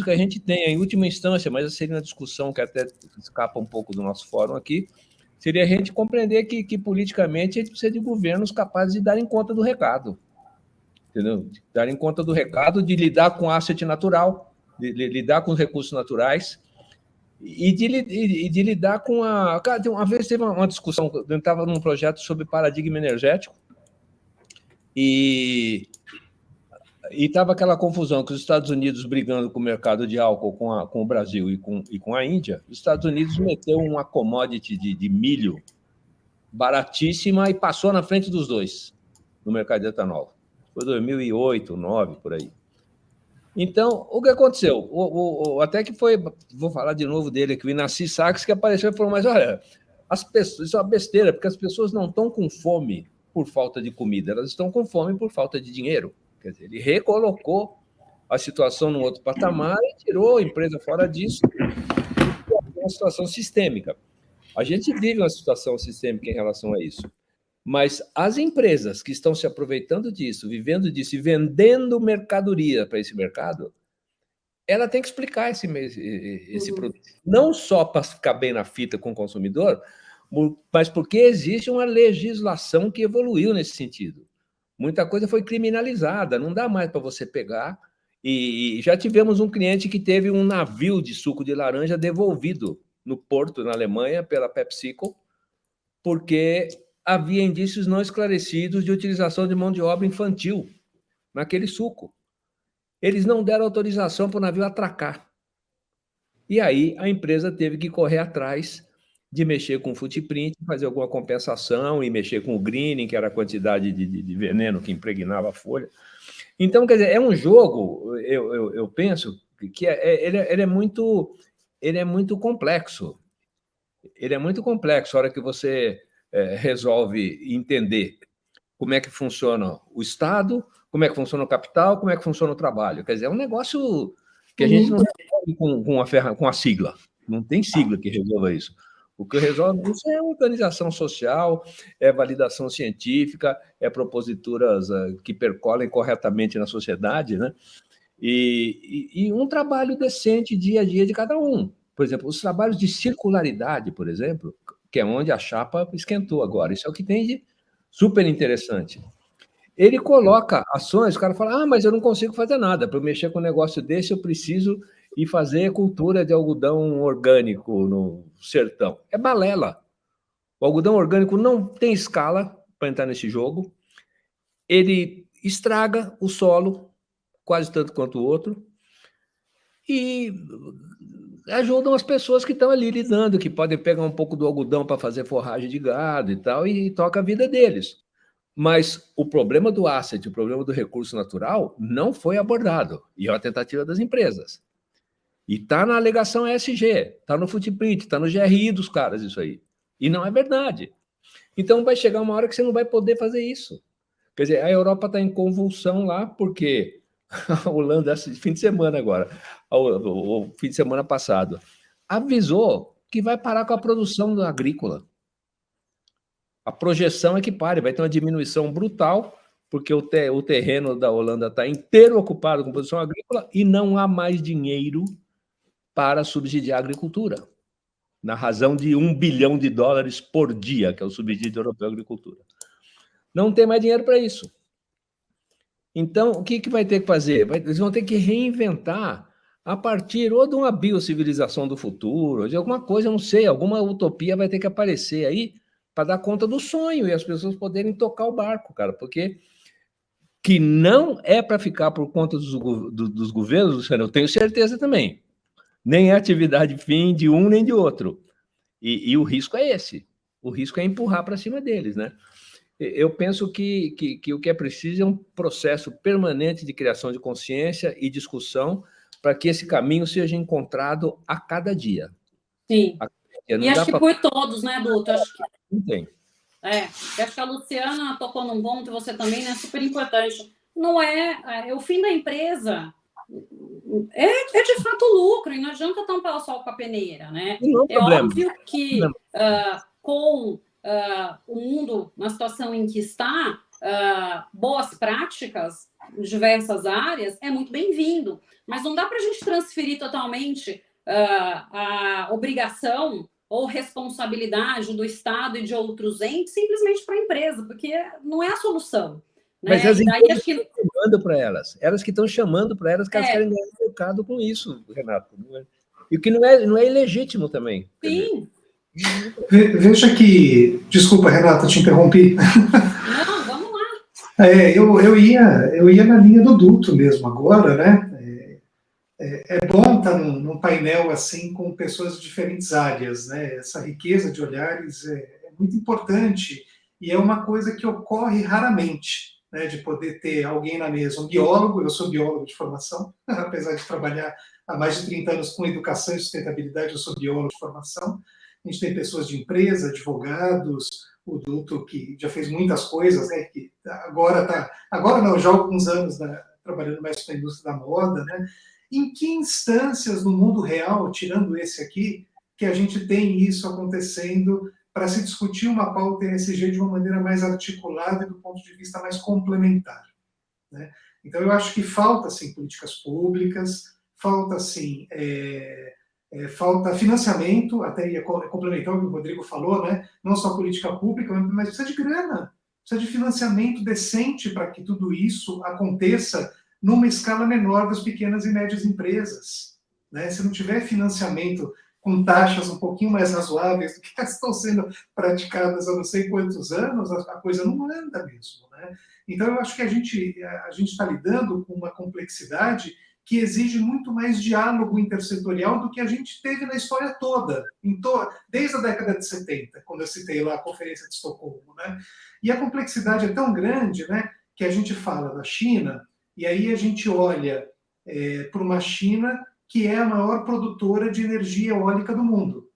que a gente tenha, em última instância, mas essa seria uma discussão que até escapa um pouco do nosso fórum aqui, seria a gente compreender que politicamente, a gente precisa de governos capazes de darem conta do recado. Entendeu? Darem conta do recado, de lidar com asset natural, de lidar com os recursos naturais e de lidar com a... Cara, uma vez teve uma discussão, eu estava num projeto sobre paradigma energético e estava aquela confusão que os Estados Unidos brigando com o mercado de álcool com o Brasil e com a Índia, os Estados Unidos meteu uma commodity de milho baratíssima e passou na frente dos dois no mercado de etanol. Foi 2008, 2009, por aí. Então, o que aconteceu? Até que foi, vou falar de novo dele aqui, o Inácio Sachs, que apareceu e falou, mas olha, as pessoas, isso é uma besteira, porque as pessoas não estão com fome por falta de comida, elas estão com fome por falta de dinheiro. Quer dizer, ele recolocou a situação num outro patamar e tirou a empresa fora disso. É uma situação sistêmica. A gente vive uma situação sistêmica em relação a isso. Mas as empresas que estão se aproveitando disso, vivendo disso e vendendo mercadoria para esse mercado, ela tem que explicar esse produto. Não só para ficar bem na fita com o consumidor, mas porque existe uma legislação que evoluiu nesse sentido. Muita coisa foi criminalizada, não dá mais para você pegar. E já tivemos um cliente que teve um navio de suco de laranja devolvido no porto, na Alemanha, pela PepsiCo, porque havia indícios não esclarecidos de utilização de mão de obra infantil naquele suco. Eles não deram autorização para o navio atracar. E aí a empresa teve que correr atrás de mexer com o footprint, fazer alguma compensação e mexer com o greening, que era a quantidade de veneno que impregnava a folha. Então, quer dizer, é um jogo, eu penso, que ele é muito complexo. Ele é muito complexo a hora que você resolve entender como é que funciona o Estado, como é que funciona o capital, como é que funciona o trabalho. Quer dizer, é um negócio que a gente não resolve com a sigla. Não tem sigla que resolva isso. O que resolve isso é organização social, é validação científica, é proposituras que percolem corretamente na sociedade, né? E um trabalho decente dia a dia de cada um. Por exemplo, os trabalhos de circularidade, por exemplo, que é onde a chapa esquentou agora. Isso é o que tem de super interessante. Ele coloca ações, o cara fala, mas eu não consigo fazer nada. Para mexer com um negócio desse, eu preciso ir fazer cultura de algodão orgânico no sertão. É balela. O algodão orgânico não tem escala para entrar nesse jogo. Ele estraga o solo, quase tanto quanto o outro, e ajudam as pessoas que estão ali lidando, que podem pegar um pouco do algodão para fazer forragem de gado e tal, e toca a vida deles. Mas o problema do asset, o problema do recurso natural, não foi abordado, e é uma tentativa das empresas. E está na alegação ESG, está no footprint, está no GRI dos caras isso aí. E não é verdade. Então vai chegar uma hora que você não vai poder fazer isso. Quer dizer, a Europa está em convulsão lá, porque a Holanda, esse fim de semana agora, o fim de semana passado, avisou que vai parar com a produção agrícola. A projeção é que pare, vai ter uma diminuição brutal, porque o terreno da Holanda está inteiro ocupado com produção agrícola e não há mais dinheiro para subsidiar a agricultura, na razão de $1 bilhão por dia, que é o subsídio europeu à agricultura. Não tem mais dinheiro para isso. Então, o que vai ter que fazer? Eles vão ter que reinventar a partir ou de uma biocivilização do futuro, ou de alguma coisa, não sei, alguma utopia vai ter que aparecer aí para dar conta do sonho e as pessoas poderem tocar o barco, cara, porque que não é para ficar por conta dos governos, Luciano, eu tenho certeza também. Nem é atividade fim de um nem de outro. E o risco é esse. O risco é empurrar para cima deles, né? Eu penso que o que é preciso é um processo permanente de criação de consciência e discussão para que esse caminho seja encontrado a cada dia. Sim. E acho que por todos, né, Duto? Não tem. Eu acho que a Luciana tocou num ponto, e você também, né? Super importante. Não é o fim da empresa. É de fato lucro, e não adianta tampar o sol com a peneira, né? É óbvio que com o mundo na situação em que está, boas práticas em diversas áreas é muito bem-vindo, mas não dá para a gente transferir totalmente a obrigação ou responsabilidade do Estado e de outros entes simplesmente para a empresa, porque não é a solução. Né? Mas as empresas estão chamando para elas que estão chamando para elas que elas querem ganhar mercado com isso, Renato. E o que não é ilegítimo também. Sim. Veja que... Desculpa, Renata, te interrompi. Não, vamos lá. Eu ia na linha do Duto mesmo agora, né? É bom estar num painel assim com pessoas de diferentes áreas, né? Essa riqueza de olhares é muito importante e é uma coisa que ocorre raramente. Né, de poder ter alguém na mesa, um biólogo, eu sou biólogo de formação, apesar de trabalhar há mais de 30 anos com educação e sustentabilidade, eu sou biólogo de formação. A gente tem pessoas de empresa, advogados, o Duto, que já fez muitas coisas, né, que agora não, já há alguns anos, né, trabalhando mais com a indústria da moda, né? Em que instâncias no mundo real, tirando esse aqui, que a gente tem isso acontecendo para se discutir uma pauta ESG de uma maneira mais articulada e do ponto de vista mais complementar. Né? Então, eu acho que falta, sim, políticas públicas, falta, sim, falta financiamento, até ia complementar o que o Rodrigo falou, né? Não só política pública, mas precisa de grana, precisa de financiamento decente para que tudo isso aconteça numa escala menor das pequenas e médias empresas. Né? Se não tiver financiamento com taxas um pouquinho mais razoáveis do que estão sendo praticadas há não sei quantos anos, a coisa não anda mesmo. Né? Então, eu acho que a gente está lidando com uma complexidade que exige muito mais diálogo intersetorial do que a gente teve na história toda, desde a década de 70, quando eu citei lá a Conferência de Estocolmo. Né? E a complexidade é tão grande, né, que a gente fala da China, e aí a gente olha para uma China que é a maior produtora de energia eólica do mundo.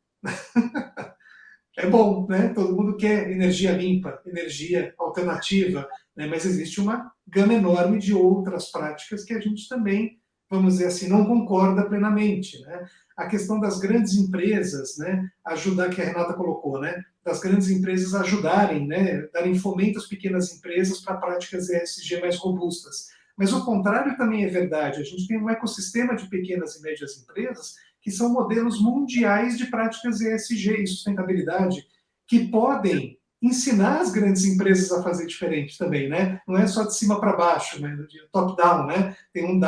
É bom, né? Todo mundo quer energia limpa, energia alternativa, né? Mas existe uma gama enorme de outras práticas que a gente também, vamos dizer assim, não concorda plenamente. Né? A questão das grandes empresas, né? Ajudar, que a Renata colocou, né? Das grandes empresas ajudarem, né? Darem fomento às pequenas empresas para práticas ESG mais robustas. Mas o contrário também é verdade. A gente tem um ecossistema de pequenas e médias empresas que são modelos mundiais de práticas ESG e sustentabilidade, que podem ensinar as grandes empresas a fazer diferente também, né? Não é só de cima para baixo, né? De top-down, né? Tem um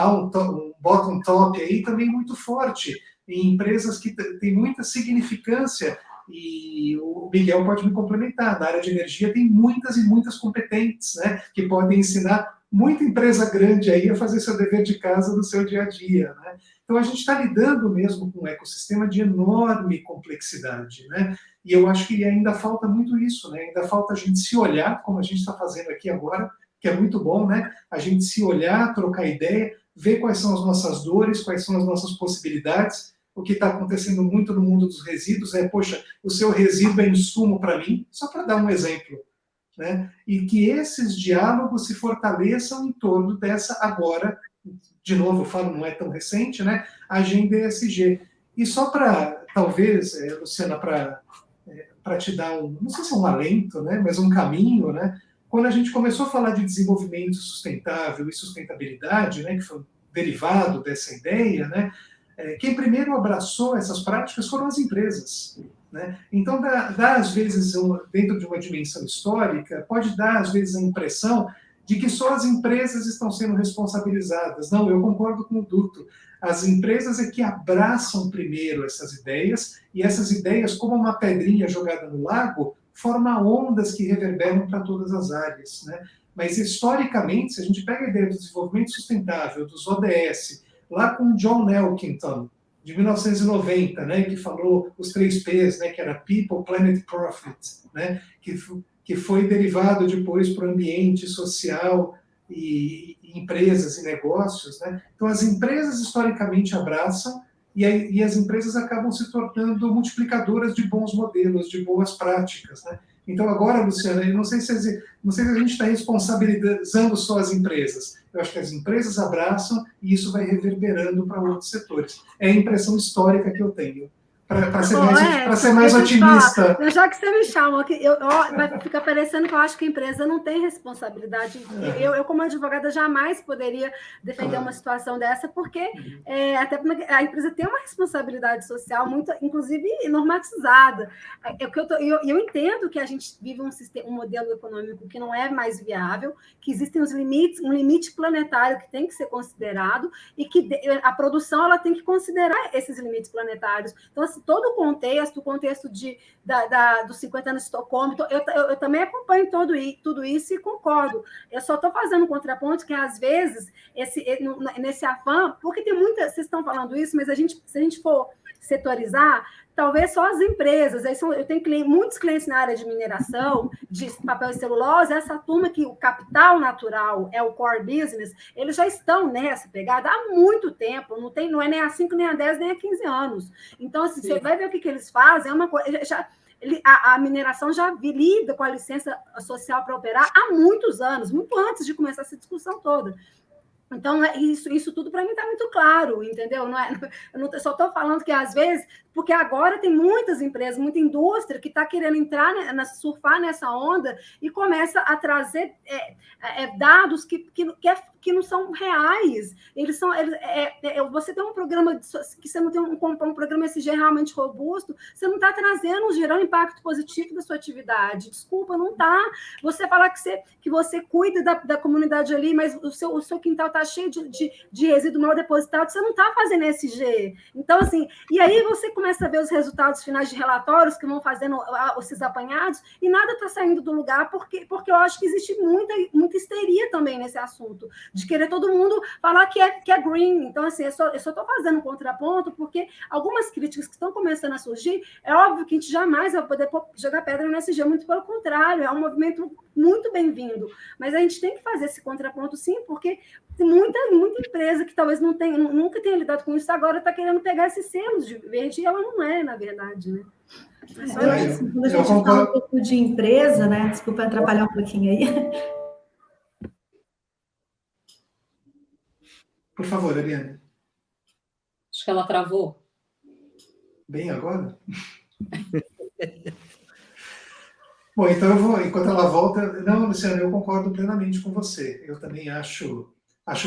bottom-top aí também muito forte, em empresas que têm muita significância, e o Miguel pode me complementar. Na área de energia tem muitas e muitas competentes, né? Que podem ensinar muita empresa grande aí a fazer seu dever de casa no seu dia a dia, né? Então, a gente está lidando mesmo com um ecossistema de enorme complexidade, né? E eu acho que ainda falta muito isso, né? Ainda falta a gente se olhar, como a gente está fazendo aqui agora, que é muito bom, né? A gente se olhar, trocar ideia, ver quais são as nossas dores, quais são as nossas possibilidades. O que está acontecendo muito no mundo dos resíduos é, poxa, o seu resíduo é insumo para mim, só para dar um exemplo. Né? E que esses diálogos se fortaleçam em torno dessa, agora, de novo, eu falo, não é tão recente, né? Agenda ESG. E só para, talvez, Luciana, para para te dar não sei se é um alento, né, mas um caminho, né, quando a gente começou a falar de desenvolvimento sustentável e sustentabilidade, né, que foi um derivado dessa ideia, né, quem primeiro abraçou essas práticas foram as empresas. Né? Então, dá, às vezes, dentro de uma dimensão histórica, pode dar, às vezes, a impressão de que só as empresas estão sendo responsabilizadas. Não, eu concordo com o Duto. As empresas é que abraçam primeiro essas ideias, e essas ideias, como uma pedrinha jogada no lago, formam ondas que reverberam para todas as áreas. Né? Mas, historicamente, se a gente pega a ideia do desenvolvimento sustentável, dos ODS, lá com John Elkington, de 1990, né, que falou os 3 P's, né, que era People, Planet, Profit, né, que foi derivado depois para o ambiente social e empresas e negócios. Né? Então, as empresas historicamente abraçam e as empresas acabam se tornando multiplicadoras de bons modelos, de boas práticas. Né? Então, agora, Luciana, eu não sei se a gente está responsabilizando só as empresas. Eu acho que as empresas abraçam e isso vai reverberando para outros setores. É a impressão histórica que eu tenho. Para ser mais otimista. Já que você me chama, vai ficar parecendo que eu acho que a empresa não tem responsabilidade. Eu como advogada, jamais poderia defender uma situação dessa, porque até porque a empresa tem uma responsabilidade social muito, inclusive, normatizada. Eu entendo que a gente vive um modelo econômico que não é mais viável, que existem os limites, um limite planetário que tem que ser considerado, e que a produção ela tem que considerar esses limites planetários. Então, assim, todo o contexto dos 50 anos de Estocolmo, eu também acompanho tudo isso e concordo. Eu só estou fazendo um contraponto que, às vezes, nesse afã, porque tem muitas, vocês estão falando isso, mas se a gente for setorizar, talvez só as empresas. Eu tenho muitos clientes na área de mineração, de papel e celulose, essa turma que o capital natural é o core business, eles já estão nessa pegada há muito tempo, não é nem há 5, nem há 10, nem há 15 anos. Então, assim, você vai ver o que eles fazem, é uma coisa... A mineração já lida com a licença social para operar há muitos anos, muito antes de começar essa discussão toda. Então, isso tudo para mim está muito claro, entendeu? Eu só estou falando que, às vezes, porque agora tem muitas empresas, muita indústria que está querendo entrar, surfar nessa onda e começa a trazer dados que não são reais. Você tem um programa que você não tem um programa SG realmente robusto, você não está gerando impacto positivo da sua atividade. Desculpa, não está. Você falar que você cuida da comunidade ali, mas o seu quintal está cheio de resíduo mal depositado, você não está fazendo SG. Então, assim, e aí você começa a ver os resultados finais de relatórios que vão fazendo esses apanhados e nada está saindo do lugar, porque eu acho que existe muita histeria também nesse assunto, de querer todo mundo falar que é green. Então, assim, eu só estou fazendo um contraponto, porque algumas críticas que estão começando a surgir, é óbvio que a gente jamais vai poder jogar pedra no SG, muito pelo contrário, é um movimento muito bem-vindo, mas a gente tem que fazer esse contraponto, sim, porque tem muita empresa que talvez nunca tenha lidado com isso, agora está querendo pegar esses selos de verde, e ela não é, na verdade, né? Quando a gente fala um pouco de empresa, né? Desculpa atrapalhar um pouquinho aí. Por favor, Ariane. Acho que ela travou. Bem agora? Bom, então enquanto ela volta... Não, Luciana, eu concordo plenamente com você. Eu também acho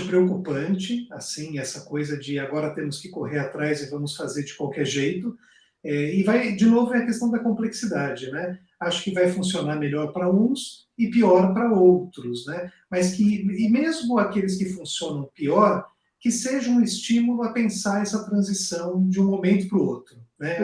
preocupante, assim, essa coisa de agora temos que correr atrás e vamos fazer de qualquer jeito. E de novo, é a questão da complexidade, né? Acho que vai funcionar melhor para uns e pior para outros, né? Mas e mesmo aqueles que funcionam pior, que seja um estímulo a pensar essa transição de um momento para o outro. Né?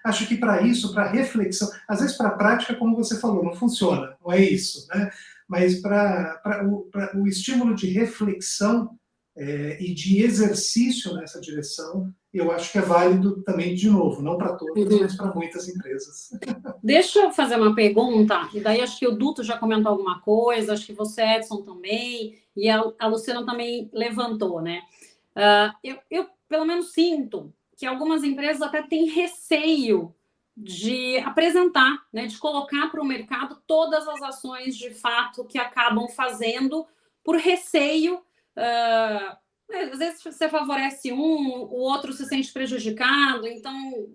Acho que para isso, para reflexão, às vezes para a prática, como você falou, não funciona, não é isso, né? Mas para o estímulo de reflexão e de exercício nessa direção, eu acho que é válido também, de novo, não para todas, mas para muitas empresas. Deixa eu fazer uma pergunta, e daí acho que o Duto já comentou alguma coisa, acho que você, Edson, também, e a Luciana também levantou, né? Eu, pelo menos, sinto que algumas empresas até têm receio de apresentar, né, de colocar para o mercado todas as ações, de fato, que acabam fazendo por receio. Às vezes você favorece um, o outro se sente prejudicado, então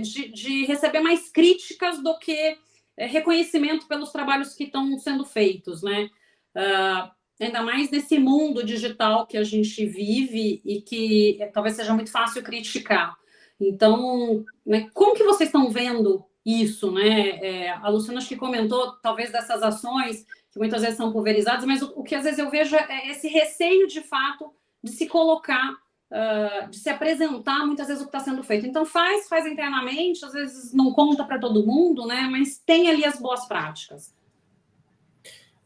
de receber mais críticas do que reconhecimento pelos trabalhos que estão sendo feitos, né? Ainda mais nesse mundo digital que a gente vive e que talvez seja muito fácil criticar. Então, né, como que vocês estão vendo isso, né? A Luciana acho que comentou, talvez, dessas ações que muitas vezes são pulverizadas, mas o que às vezes eu vejo é esse receio, de fato, de se colocar, de se apresentar, muitas vezes, o que está sendo feito. Então, faz internamente, às vezes não conta para todo mundo, né? Mas tem ali as boas práticas.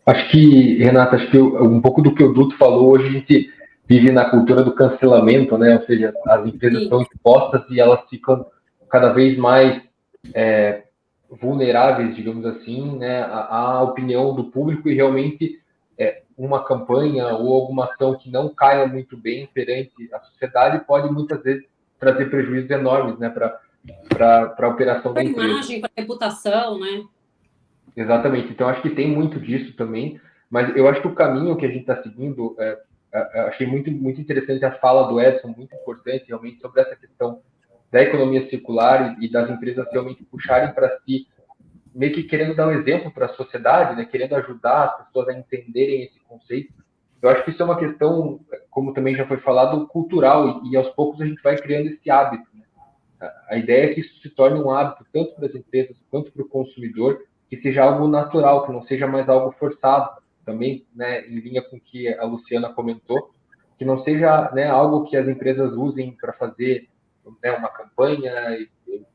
Acho que, Renata, um pouco do que o Duto falou, hoje a gente vive na cultura do cancelamento, né? Ou seja, as empresas estão expostas e elas ficam cada vez mais vulneráveis, digamos assim, né, à opinião do público, e realmente uma campanha ou alguma ação que não caia muito bem perante a sociedade pode muitas vezes trazer prejuízos enormes, né, para a operação da empresa. Para a imagem, para a reputação, né? Exatamente. Então, acho que tem muito disso também, mas eu acho que o caminho que a gente está seguindo, achei muito, muito interessante a fala do Edson, muito importante realmente sobre essa questão da economia circular e das empresas realmente puxarem para si, meio que querendo dar um exemplo para a sociedade, né, querendo ajudar as pessoas a entenderem esse conceito. Eu acho que isso é uma questão, como também já foi falado, cultural, e aos poucos a gente vai criando esse hábito, né? A ideia é que isso se torne um hábito, tanto para as empresas quanto para o consumidor, que seja algo natural, que não seja mais algo forçado, também, né, em linha com o que a Luciana comentou, que não seja, né, algo que as empresas usem para fazer, né, uma campanha,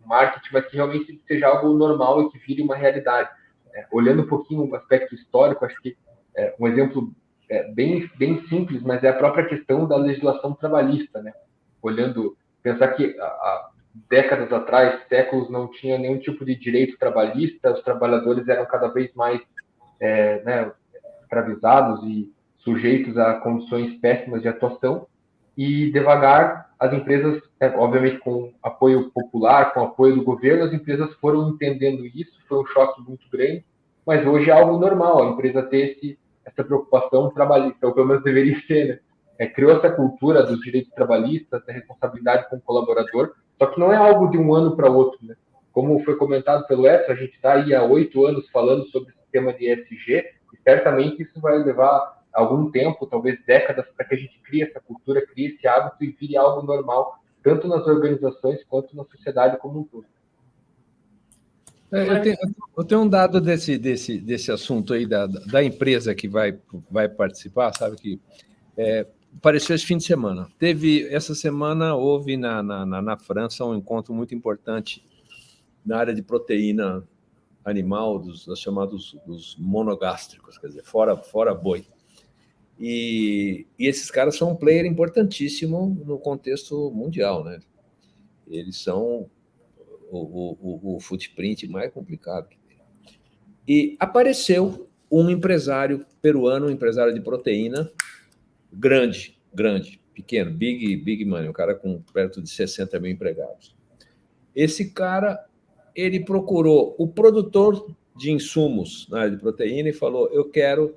marketing, mas que realmente seja algo normal e que vire uma realidade. Olhando um pouquinho o aspecto histórico, acho que um exemplo bem simples, mas é a própria questão da legislação trabalhista, né? Pensar que há décadas atrás, séculos, não tinha nenhum tipo de direito trabalhista, os trabalhadores eram cada vez mais né, escravizados e sujeitos a condições péssimas de atuação, e devagar as empresas, obviamente com apoio popular, com apoio do governo, as empresas foram entendendo isso, foi um choque muito grande, mas hoje é algo normal a empresa ter essa preocupação trabalhista, ou pelo menos deveria ser, né? Criou essa cultura dos direitos trabalhistas, da responsabilidade com o colaborador, só que não é algo de um ano para outro, né? Como foi comentado pelo Edson, a gente está aí há 8 anos falando sobre o sistema de ESG, e certamente isso vai levar algum tempo, talvez décadas, para que a gente crie essa cultura, crie esse hábito e vire algo normal, tanto nas organizações quanto na sociedade como um todo. Eu tenho um dado desse assunto aí da empresa que vai participar, sabe, que apareceu esse fim de semana. Essa semana houve na França um encontro muito importante na área de proteína animal, dos chamados dos monogástricos, quer dizer, fora boi. E esses caras são um player importantíssimo no contexto mundial, né? Eles são o footprint mais complicado que tem. E apareceu um empresário peruano, um empresário de proteína, grande, pequeno, big money, um cara com perto de 60 mil empregados. Esse cara, ele procurou o produtor de insumos na área de proteína e falou: eu quero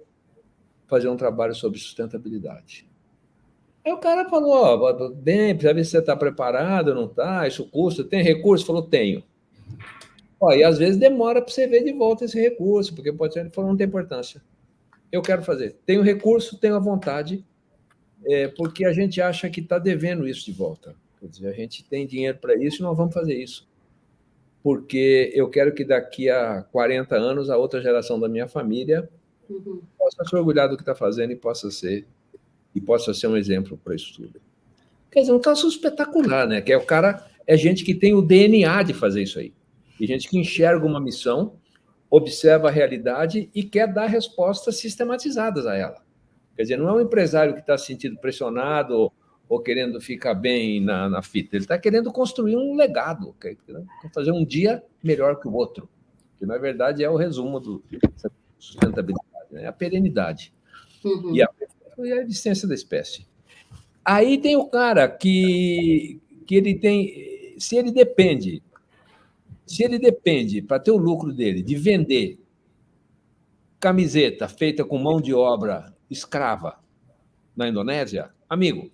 fazer um trabalho sobre sustentabilidade. Aí o cara falou: bem, precisa ver se você está preparado, não está, isso custa, tem recurso? Falou: tenho. E às vezes demora para você ver de volta esse recurso, porque pode ser, ele falou: não tem importância. Eu quero fazer. Tenho recurso, tenho a vontade, porque a gente acha que está devendo isso de volta. Quer dizer, a gente tem dinheiro para isso e nós vamos fazer isso. Porque eu quero que daqui a 40 anos a outra geração da minha família possa se orgulhar do que está fazendo e possa ser um exemplo para isso tudo. Quer dizer, um caso espetacular, né? Que o cara é gente que tem o DNA de fazer isso aí. E gente que enxerga uma missão, observa a realidade e quer dar respostas sistematizadas a ela. Quer dizer, não é um empresário que está se sentindo pressionado ou querendo ficar bem na fita. Ele está querendo construir um legado, quer fazer um dia melhor que o outro. Que, na verdade, é o resumo da sustentabilidade, né? A perenidade e a existência da espécie. Aí tem o cara que ele tem... Se ele depende para ter o lucro dele de vender camiseta feita com mão de obra escrava na Indonésia, amigo,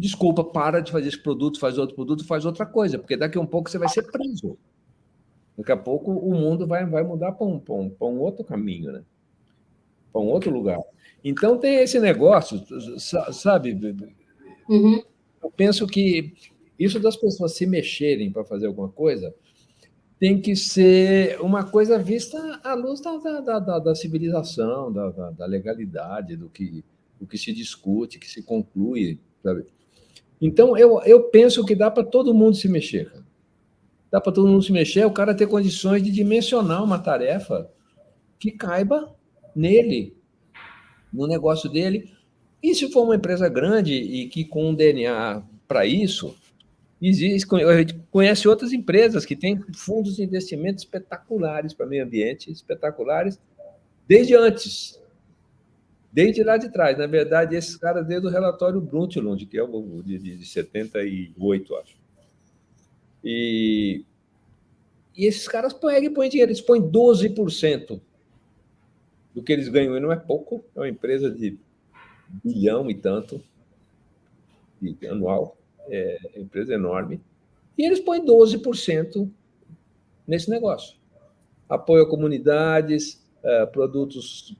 desculpa, para de fazer esse produto, faz outro produto, faz outra coisa, porque daqui a um pouco você vai ser preso. Daqui a pouco o mundo vai mudar para um outro caminho, né? Para um outro lugar. Então tem esse negócio, sabe? Uhum. Eu penso que isso das pessoas se mexerem para fazer alguma coisa tem que ser uma coisa vista à luz da civilização, da legalidade, do que se discute, que se conclui, sabe? Então, eu penso que dá para todo mundo se mexer. Cara. Dá para todo mundo se mexer, o cara ter condições de dimensionar uma tarefa que caiba nele, no negócio dele. E se for uma empresa grande e que com um DNA para isso, a gente conhece outras empresas que têm fundos de investimento espetaculares para meio ambiente, espetaculares, desde antes, desde lá de trás. Na verdade, esses caras desde o relatório Brundtland, que é o de 78, acho. E esses caras põem dinheiro, eles põem 12% do que eles ganham, e não é pouco, é uma empresa de bilhão e tanto anual. É uma empresa enorme, e eles põem 12% nesse negócio. Apoio a comunidades, produtos,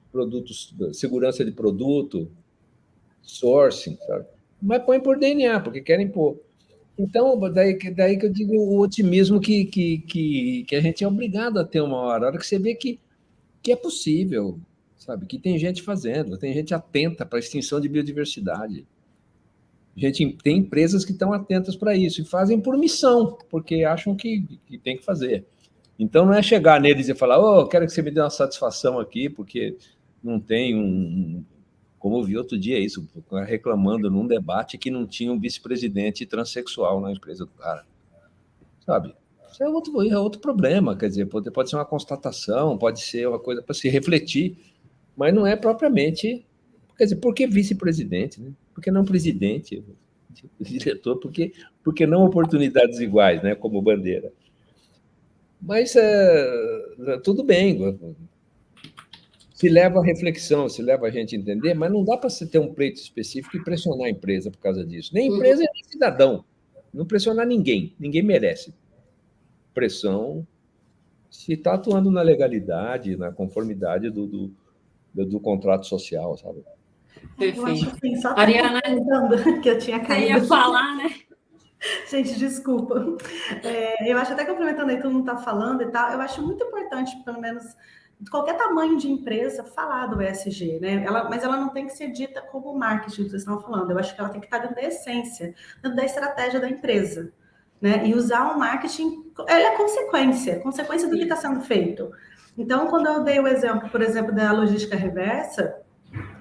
segurança de produto, sourcing, sabe? Mas põem por DNA, porque querem pôr. Então, daí que eu digo o otimismo que a gente é obrigado a ter uma hora. A hora que você vê que é possível, sabe? Que tem gente fazendo, tem gente atenta para a extinção de biodiversidade. Tem empresas que estão atentas para isso e fazem por missão, porque acham que tem que fazer. Então, não é chegar neles e falar, quero que você me dê uma satisfação aqui, porque não tem como eu vi outro dia isso, reclamando num debate que não tinha um vice-presidente transexual na empresa do cara. Sabe? Isso é outro problema, quer dizer, pode ser uma constatação, pode ser uma coisa para se refletir, mas não é propriamente... Quer dizer, por que vice-presidente, né? Por que não presidente, diretor? Por que não oportunidades iguais, né? Como bandeira? Mas tudo bem, se leva a reflexão, se leva a gente a entender, mas não dá para você ter um pleito específico e pressionar a empresa por causa disso. Nem empresa, nem cidadão. Não pressionar ninguém merece. Pressão se está atuando na legalidade, na conformidade do contrato social, sabe? Eu acho assim, só Ariana, que eu tinha caído. Ia falar, né? Gente, desculpa. Eu acho até complementando aí, todo mundo está falando e tal, eu acho muito importante, pelo menos, de qualquer tamanho de empresa, falar do ESG, né? Mas ela não tem que ser dita como marketing, que vocês estão falando. Eu acho que ela tem que estar dentro da essência, dentro da estratégia da empresa, né? E usar o marketing, ele é consequência do que está sendo feito. Então, quando eu dei o exemplo, por exemplo, da logística reversa,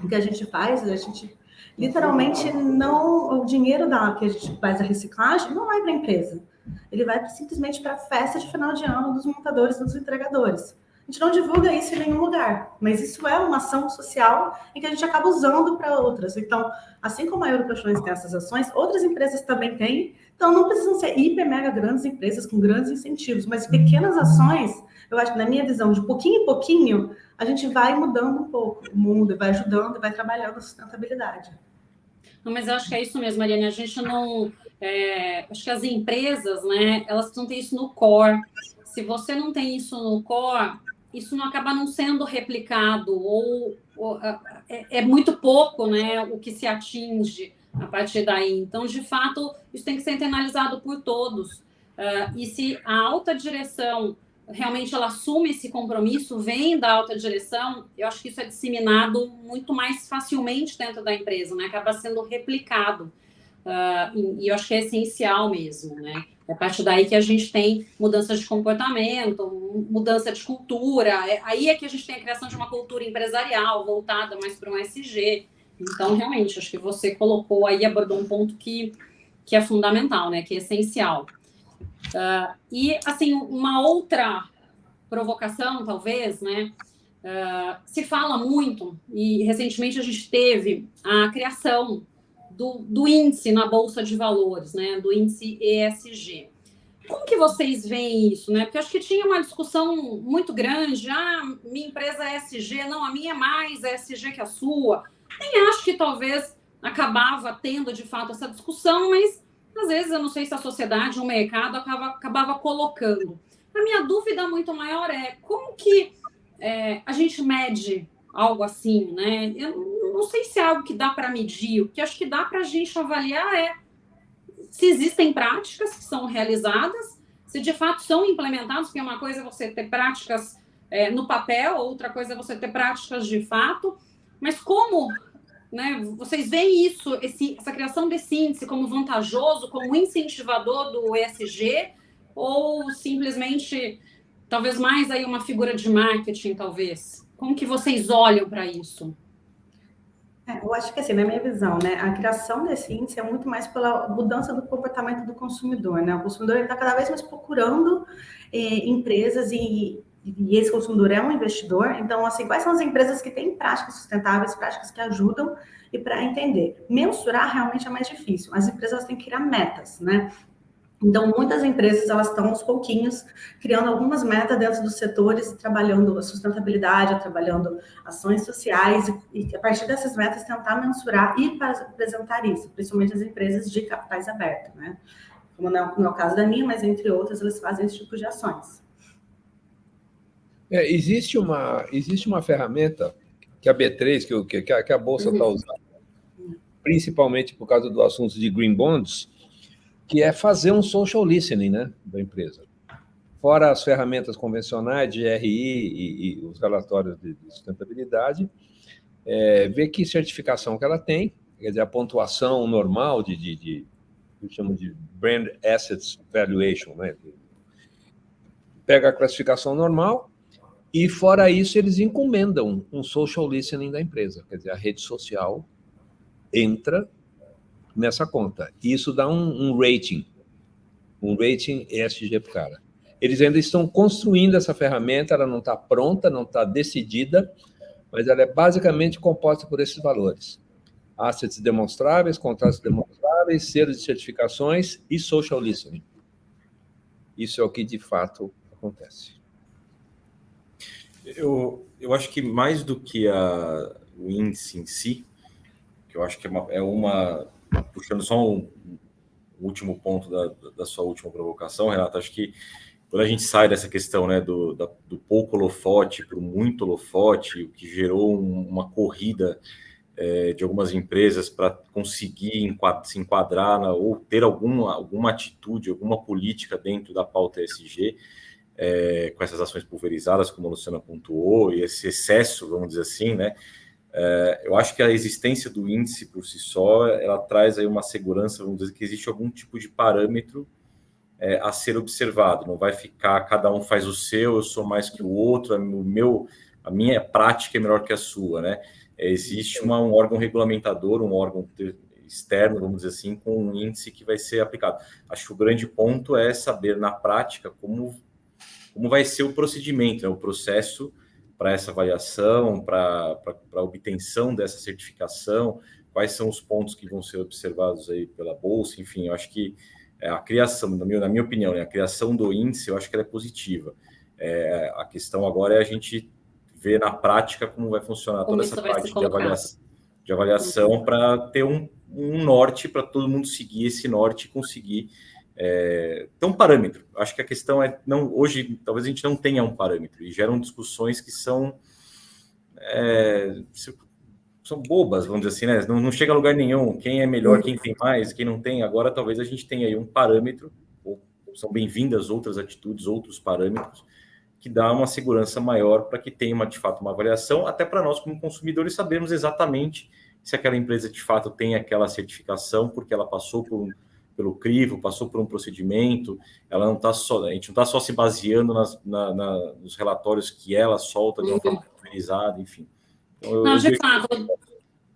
o que a gente faz, a gente literalmente o dinheiro que a gente faz a reciclagem não vai para a empresa. Ele vai simplesmente para a festa de final de ano dos montadores, dos entregadores. A gente não divulga isso em nenhum lugar, mas isso é uma ação social em que a gente acaba usando para outras. Então, assim como a Eurocolchões tem essas ações, outras empresas também têm. Então, não precisam ser hiper, mega grandes empresas com grandes incentivos, mas pequenas ações, eu acho que na minha visão, de pouquinho em pouquinho, a gente vai mudando um pouco o mundo, vai ajudando, vai trabalhando a sustentabilidade. Não, mas eu acho que é isso mesmo, Mariana. A gente não... acho que as empresas, né, elas precisam ter isso no core. Se você não tem isso no core, isso não acaba não sendo replicado, ou é muito pouco, né, o que se atinge a partir daí. Então, de fato, isso tem que ser internalizado por todos. E se a alta direção realmente ela assume esse compromisso, vem da alta direção, eu acho que isso é disseminado muito mais facilmente dentro da empresa, né? Acaba sendo replicado. E eu acho que é essencial mesmo, né? É a partir daí que a gente tem mudança de comportamento, mudança de cultura. Aí é que a gente tem a criação de uma cultura empresarial voltada mais para um ESG. Então, realmente, acho que você colocou aí, abordou um ponto que é fundamental, né? Que é essencial. E, assim, uma outra provocação, talvez, né? Se fala muito, e recentemente a gente teve a criação do índice na Bolsa de Valores, né? Do índice ESG. Como que vocês veem isso, né? Porque acho que tinha uma discussão muito grande, minha empresa é ESG, não, a minha é mais ESG que a sua. Nem acho que talvez acabava tendo, de fato, essa discussão, mas, às vezes, eu não sei se a sociedade, o mercado, acabava colocando. A minha dúvida muito maior é como que a gente mede algo assim, né? Eu não sei se é algo que dá para medir. O que acho que dá para a gente avaliar é se existem práticas que são realizadas, se de fato são implementadas, porque uma coisa é você ter práticas no papel, outra coisa é você ter práticas de fato, mas como, né, vocês veem isso, essa criação desse índice como vantajoso, como incentivador do ESG, ou simplesmente, talvez mais aí uma figura de marketing, talvez? Como que vocês olham para isso? Eu acho que, assim, na minha visão, né, a criação desse índice é muito mais pela mudança do comportamento do consumidor, né? O consumidor está cada vez mais procurando empresas e esse consumidor é um investidor. Então, assim, quais são as empresas que têm práticas sustentáveis, práticas que ajudam, e para entender. Mensurar realmente é mais difícil. As empresas têm que criar metas, né? Então, muitas empresas, elas estão aos pouquinhos criando algumas metas dentro dos setores, trabalhando a sustentabilidade, trabalhando ações sociais, e a partir dessas metas tentar mensurar e apresentar isso, principalmente as empresas de capitais abertos, né? Como não é o caso da minha, mas entre outras, eles fazem esse tipo de ações. Existe uma ferramenta que a B3, que a Bolsa está usando, principalmente por causa do assunto de green bonds, que é fazer um social listening, né, da empresa. Fora as ferramentas convencionais de RI e os relatórios de sustentabilidade, ver que certificação que ela tem, quer dizer, a pontuação normal que chamam de Brand Assets Valuation, né? Pega a classificação normal e, fora isso, eles encomendam um social listening da empresa, quer dizer, a rede social entra nessa conta. E isso dá um rating ESG para o cara. Eles ainda estão construindo essa ferramenta, ela não está pronta, não está decidida, mas ela é basicamente composta por esses valores. Assets demonstráveis, contratos demonstráveis, selos de certificações e social listening. Isso é o que, de fato, acontece. Eu acho que mais do que o índice em si, que eu acho que puxando só um último ponto da sua última provocação, Renato, acho que quando a gente sai dessa questão, né, do pouco holofote para o muito holofote, o que gerou uma corrida de algumas empresas para conseguir se enquadrar ou ter alguma atitude, alguma política dentro da pauta ESG, com essas ações pulverizadas, como a Luciana pontuou, e esse excesso, vamos dizer assim, né? Eu acho que a existência do índice por si só, ela traz aí uma segurança, vamos dizer, que existe algum tipo de parâmetro a ser observado. Não vai ficar, cada um faz o seu, eu sou mais que o outro, a minha prática é melhor que a sua, né? Existe um órgão regulamentador, um órgão externo, vamos dizer assim, com um índice que vai ser aplicado. Acho que o grande ponto é saber na prática como vai ser o procedimento, né? O processo para essa avaliação, para a obtenção dessa certificação, quais são os pontos que vão ser observados aí pela Bolsa, enfim, eu acho que a criação, na minha opinião, né, a criação do índice, eu acho que ela é positiva. A questão agora é a gente ver na prática como vai funcionar toda essa parte de avaliação para ter um norte, para todo mundo seguir esse norte e conseguir ter um parâmetro. Acho que a questão hoje talvez a gente não tenha um parâmetro e geram discussões que são bobas, vamos dizer assim, né? Não chega a lugar nenhum. Quem é melhor, quem tem mais, quem não tem. Agora talvez a gente tenha aí um parâmetro, ou são bem-vindas outras atitudes, outros parâmetros, que dá uma segurança maior para que tenha de fato uma avaliação, até para nós como consumidores sabermos exatamente se aquela empresa de fato tem aquela certificação, porque ela passou pelo crivo, passou por um procedimento, ela não tá só, a gente não está só se baseando nos relatórios que ela solta de uma forma pulverizada, enfim. Então,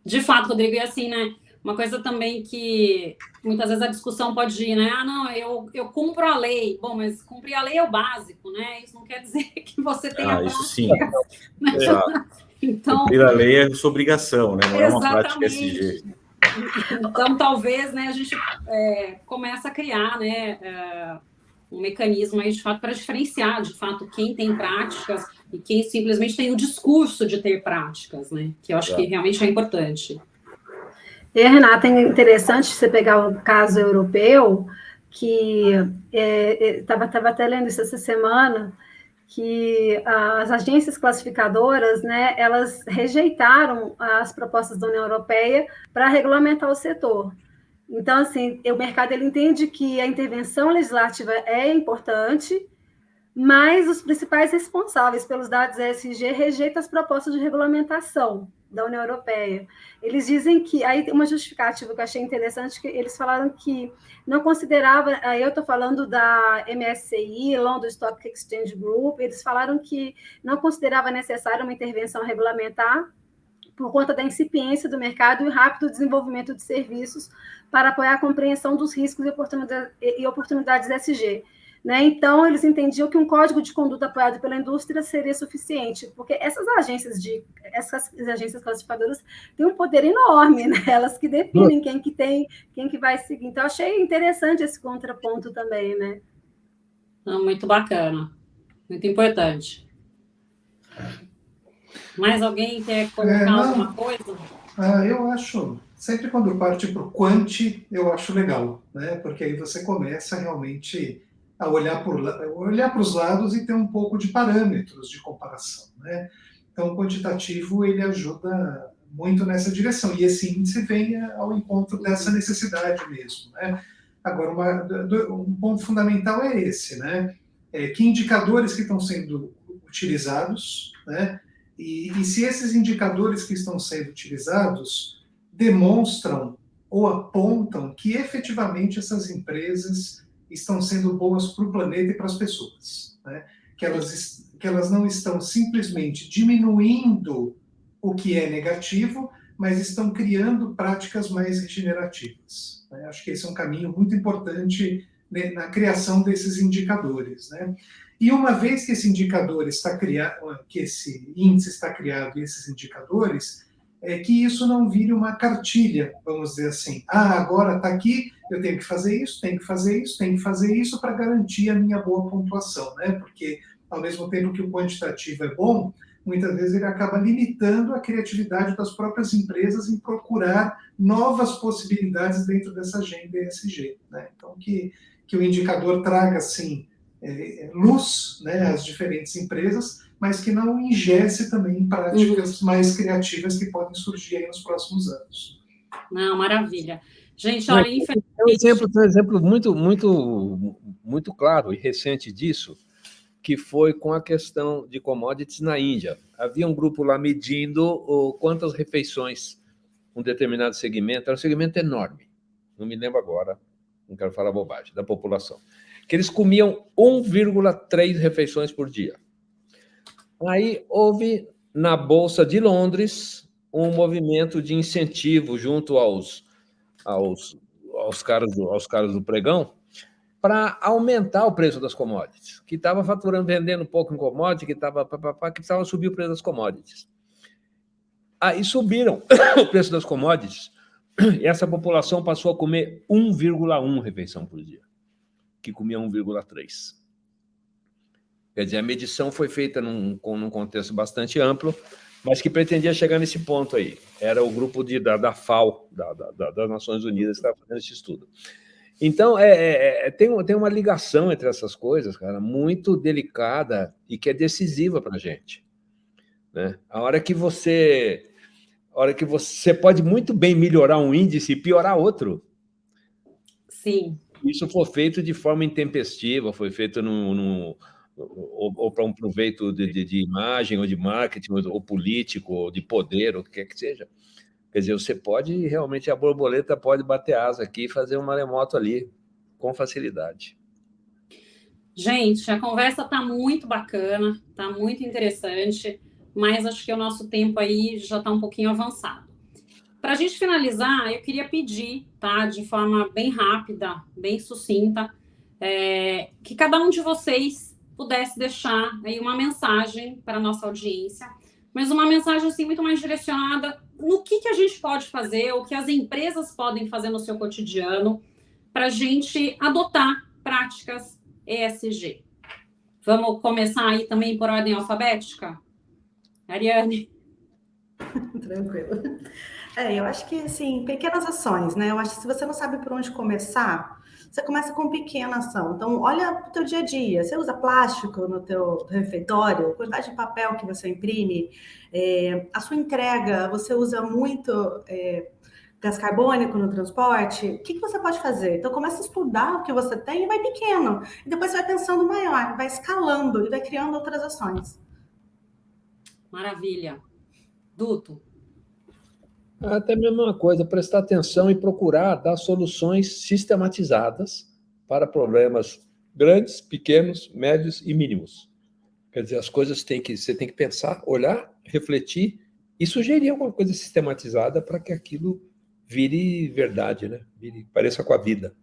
de fato, Rodrigo, e assim, né, uma coisa também que muitas vezes a discussão pode ir, né, eu cumpro a lei, bom, mas cumprir a lei é o básico, né, isso não quer dizer que você tenha... isso sim, né? Então, cumprir a lei é sua obrigação, né, não é uma prática SG. Então, talvez, né, a gente comece a criar, né, um mecanismo aí, de fato, para diferenciar, de fato, quem tem práticas e quem simplesmente tem o discurso de ter práticas, né, que eu acho que realmente é importante. E, Renata, é interessante você pegar o caso europeu, que estava até lendo isso essa semana, que as agências classificadoras, né, elas rejeitaram as propostas da União Europeia para regulamentar o setor. Então, assim, o mercado ele entende que a intervenção legislativa é importante, mas os principais responsáveis pelos dados ESG rejeitam as propostas de regulamentação da União Europeia. Eles dizem que, aí tem uma justificativa que eu achei interessante, que eles falaram que não considerava, aí eu estou falando da MSCI, London Stock Exchange Group, eles falaram que não considerava necessária uma intervenção regulamentar por conta da incipiência do mercado e o rápido desenvolvimento de serviços para apoiar a compreensão dos riscos e oportunidades ESG. Né? Então, eles entendiam que um código de conduta apoiado pela indústria seria suficiente, porque essas agências classificadoras têm um poder enorme, né? Elas que definem quem que vai seguir. Então, achei interessante esse contraponto também, né? Muito bacana, muito importante. Mais alguém quer colocar alguma coisa? Eu acho, sempre quando parte para o quanti, eu acho legal, né? Porque aí você começa realmente a olhar para os lados e ter um pouco de parâmetros de comparação, né? Então, o quantitativo, ele ajuda muito nessa direção, e esse índice vem ao encontro dessa necessidade mesmo, né? Agora, um ponto fundamental é esse, né? Que indicadores que estão sendo utilizados, né? E se esses indicadores que estão sendo utilizados demonstram ou apontam que efetivamente essas empresas estão sendo boas para o planeta e para as pessoas, né? Que elas não estão simplesmente diminuindo o que é negativo, mas estão criando práticas mais regenerativas, né? Acho que esse é um caminho muito importante, né, na criação desses indicadores, né? E uma vez que esse indicador está criado, que esse índice está criado e esses indicadores, que isso não vire uma cartilha, vamos dizer assim. Agora está aqui, eu tenho que fazer isso, tenho que fazer isso, tenho que fazer isso para garantir a minha boa pontuação, né? Porque, ao mesmo tempo que o quantitativo é bom, muitas vezes ele acaba limitando a criatividade das próprias empresas em procurar novas possibilidades dentro dessa agenda ESG, né? Então, que o indicador traga, assim, luz, né, às diferentes empresas, mas que não ingesse também práticas mais criativas que podem surgir aí nos próximos anos. Não, maravilha. Gente, olha, infelizmente... Tem um exemplo muito claro e recente disso, que foi com a questão de commodities na Índia. Havia um grupo lá medindo quantas refeições um determinado segmento, era um segmento enorme, não me lembro agora, não quero falar bobagem, da população, que eles comiam 1,3 refeições por dia. Aí houve, na Bolsa de Londres, um movimento de incentivo junto aos caras do pregão para aumentar o preço das commodities, que estava vendendo pouco em commodity, que precisava subir o preço das commodities. Aí subiram o preço das commodities e essa população passou a comer 1,1 refeição por dia, que comia 1,3. Quer dizer, a medição foi feita num contexto bastante amplo, mas que pretendia chegar nesse ponto aí. Era o grupo da FAO, das Nações Unidas, que estava fazendo esse estudo. Então, tem uma ligação entre essas coisas, cara, muito delicada e que é decisiva para a gente, né? A hora que você pode muito bem melhorar um índice e piorar outro. Sim. Isso foi feito de forma intempestiva, foi feito ou para um proveito de imagem, ou de marketing, ou político, ou de poder, ou o que quer que seja. Quer dizer, você pode, realmente, a borboleta pode bater asa aqui e fazer um maremoto ali, com facilidade. Gente, a conversa está muito bacana, está muito interessante, mas acho que o nosso tempo aí já está um pouquinho avançado. Para a gente finalizar, eu queria pedir, tá, de forma bem rápida, bem sucinta, que cada um de vocês pudesse deixar aí uma mensagem para a nossa audiência, mas uma mensagem assim, muito mais direcionada no que a gente pode fazer, o que as empresas podem fazer no seu cotidiano para a gente adotar práticas ESG. Vamos começar aí também por ordem alfabética? Ariane? Tranquilo. Eu acho que, assim, pequenas ações, né? Eu acho que se você não sabe por onde começar, você começa com pequena ação. Então, olha para o teu dia a dia. Você usa plástico no teu refeitório? A quantidade de papel que você imprime? A sua entrega, você usa muito gás carbônico no transporte? O que você pode fazer? Então, começa a estudar o que você tem e vai pequeno. E depois você vai pensando maior, vai escalando e vai criando outras ações. Maravilha. Duto. Até a mesma coisa, prestar atenção e procurar dar soluções sistematizadas para problemas grandes, pequenos, médios e mínimos. Quer dizer, as coisas você tem que pensar, olhar, refletir e sugerir alguma coisa sistematizada para que aquilo vire verdade, né? Pareça com a vida.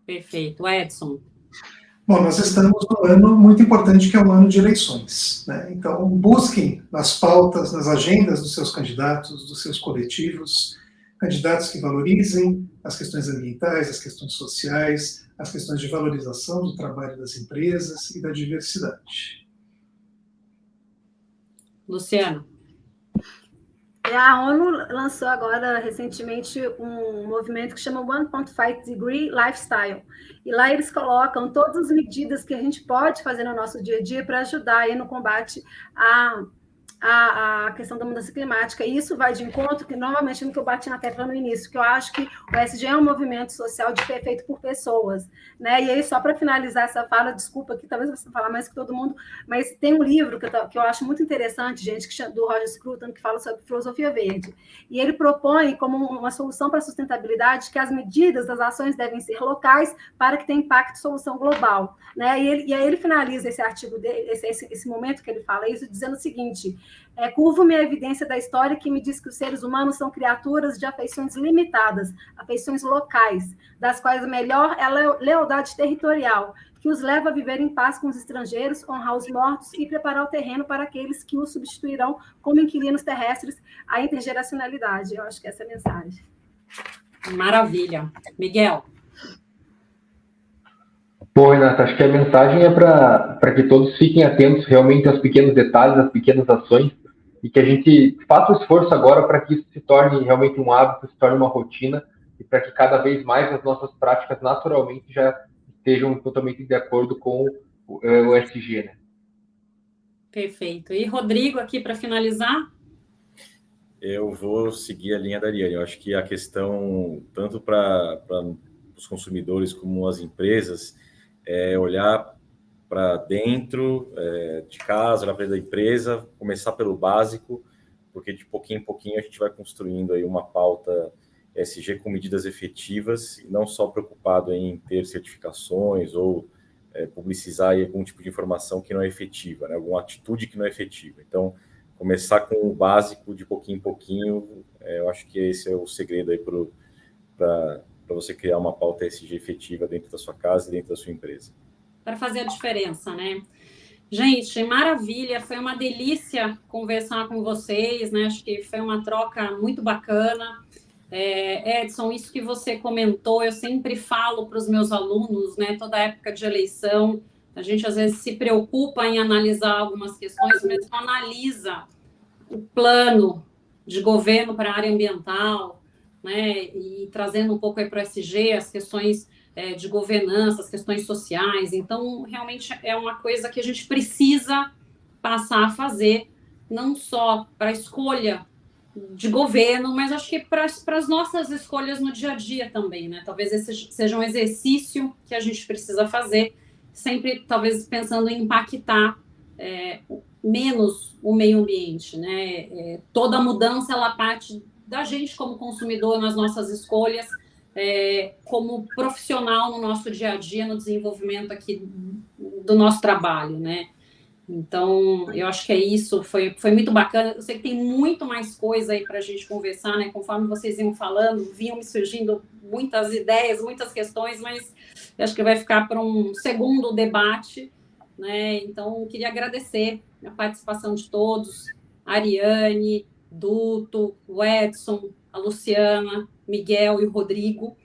Perfeito. Edson. Bom, nós estamos num ano muito importante, que é o ano de eleições, né? Então, busquem nas pautas, nas agendas dos seus candidatos, dos seus coletivos, candidatos que valorizem as questões ambientais, as questões sociais, as questões de valorização do trabalho das empresas e da diversidade. Luciano. A ONU lançou agora, recentemente, um movimento que chama 1.5 Degree Lifestyle. E lá eles colocam todas as medidas que a gente pode fazer no nosso dia a dia para ajudar aí no combate a questão da mudança climática. E isso vai de encontro, que novamente no que eu bati na tecla no início, que eu acho que o ESG é um movimento social feito por pessoas, né? E aí, só para finalizar essa fala, desculpa que talvez você fale mais que todo mundo, mas tem um livro que eu acho muito interessante, gente, do Roger Scruton, que fala sobre filosofia verde. E ele propõe como uma solução para a sustentabilidade que as medidas das ações devem ser locais para que tenha impacto e solução global, né? E aí ele finaliza esse artigo dele, esse momento que ele fala isso, dizendo o seguinte: curvo-me a evidência da história que me diz que os seres humanos são criaturas de afeições limitadas, afeições locais, das quais a melhor é a lealdade territorial, que os leva a viver em paz com os estrangeiros, honrar os mortos e preparar o terreno para aqueles que os substituirão como inquilinos terrestres, a intergeracionalidade. Eu acho que essa é a mensagem. Maravilha. Miguel. Bom, Renata, acho que a mensagem é para que todos fiquem atentos realmente aos pequenos detalhes, às pequenas ações, e que a gente faça o esforço agora para que isso se torne realmente um hábito, se torne uma rotina, e para que cada vez mais as nossas práticas naturalmente já estejam totalmente de acordo com o ESG, né? Perfeito. E Rodrigo, aqui para finalizar? Eu vou seguir a linha da Ariane. Eu acho que a questão, tanto para os consumidores como as empresas, é olhar para dentro de casa, olhar para dentro da empresa, começar pelo básico, porque de pouquinho em pouquinho a gente vai construindo aí uma pauta ESG com medidas efetivas, e não só preocupado em ter certificações ou publicizar aí algum tipo de informação que não é efetiva, né? Alguma atitude que não é efetiva. Então, começar com o básico de pouquinho em pouquinho, eu acho que esse é o segredo aí para você criar uma pauta ESG efetiva dentro da sua casa e dentro da sua empresa. Para fazer a diferença, né? Gente, maravilha, foi uma delícia conversar com vocês, né? Acho que foi uma troca muito bacana. Edson, isso que você comentou, eu sempre falo para os meus alunos, né? Toda época de eleição, a gente às vezes se preocupa em analisar algumas questões, mas não analisa o plano de governo para a área ambiental, né? E trazendo um pouco aí para o ESG, as questões de governança, as questões sociais. Então, realmente é uma coisa que a gente precisa passar a fazer, não só para a escolha de governo, mas acho que para as nossas escolhas no dia a dia também, né? Talvez esse seja um exercício que a gente precisa fazer, sempre talvez pensando em impactar menos o meio ambiente, né? Toda mudança, ela parte da gente como consumidor nas nossas escolhas, como profissional no nosso dia a dia, no desenvolvimento aqui do nosso trabalho, né? Então, eu acho que é isso, foi muito bacana. Eu sei que tem muito mais coisa aí para a gente conversar, né? Conforme vocês iam falando, vinham me surgindo muitas ideias, muitas questões, mas eu acho que vai ficar para um segundo debate, né? Então, queria agradecer a participação de todos, a Ariane, Duto, o Edson, a Luciana, Miguel e o Rodrigo,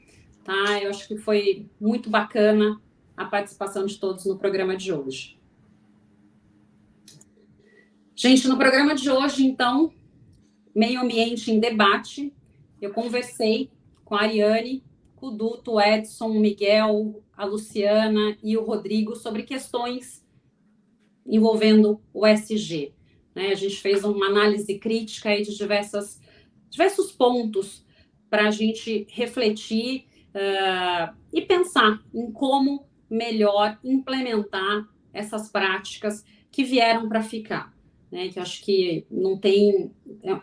tá? Eu acho que foi muito bacana a participação de todos no programa de hoje. Gente, no programa de hoje, então, Meio Ambiente em Debate. Eu conversei com a Ariane, com o Duto, o Edson, o Miguel, a Luciana e o Rodrigo sobre questões envolvendo o ESG. Né? A gente fez uma análise crítica aí de diversos pontos para a gente refletir e pensar em como melhor implementar essas práticas que vieram para ficar, né? Que eu acho que não tem...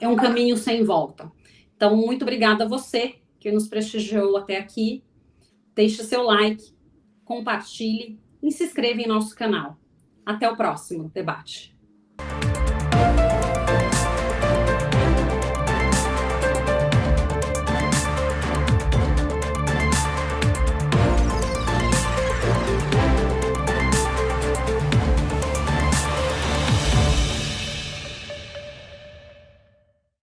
É um caminho sem volta. Então, muito obrigada a você que nos prestigiou até aqui. Deixe seu like, compartilhe e se inscreva em nosso canal. Até o próximo debate.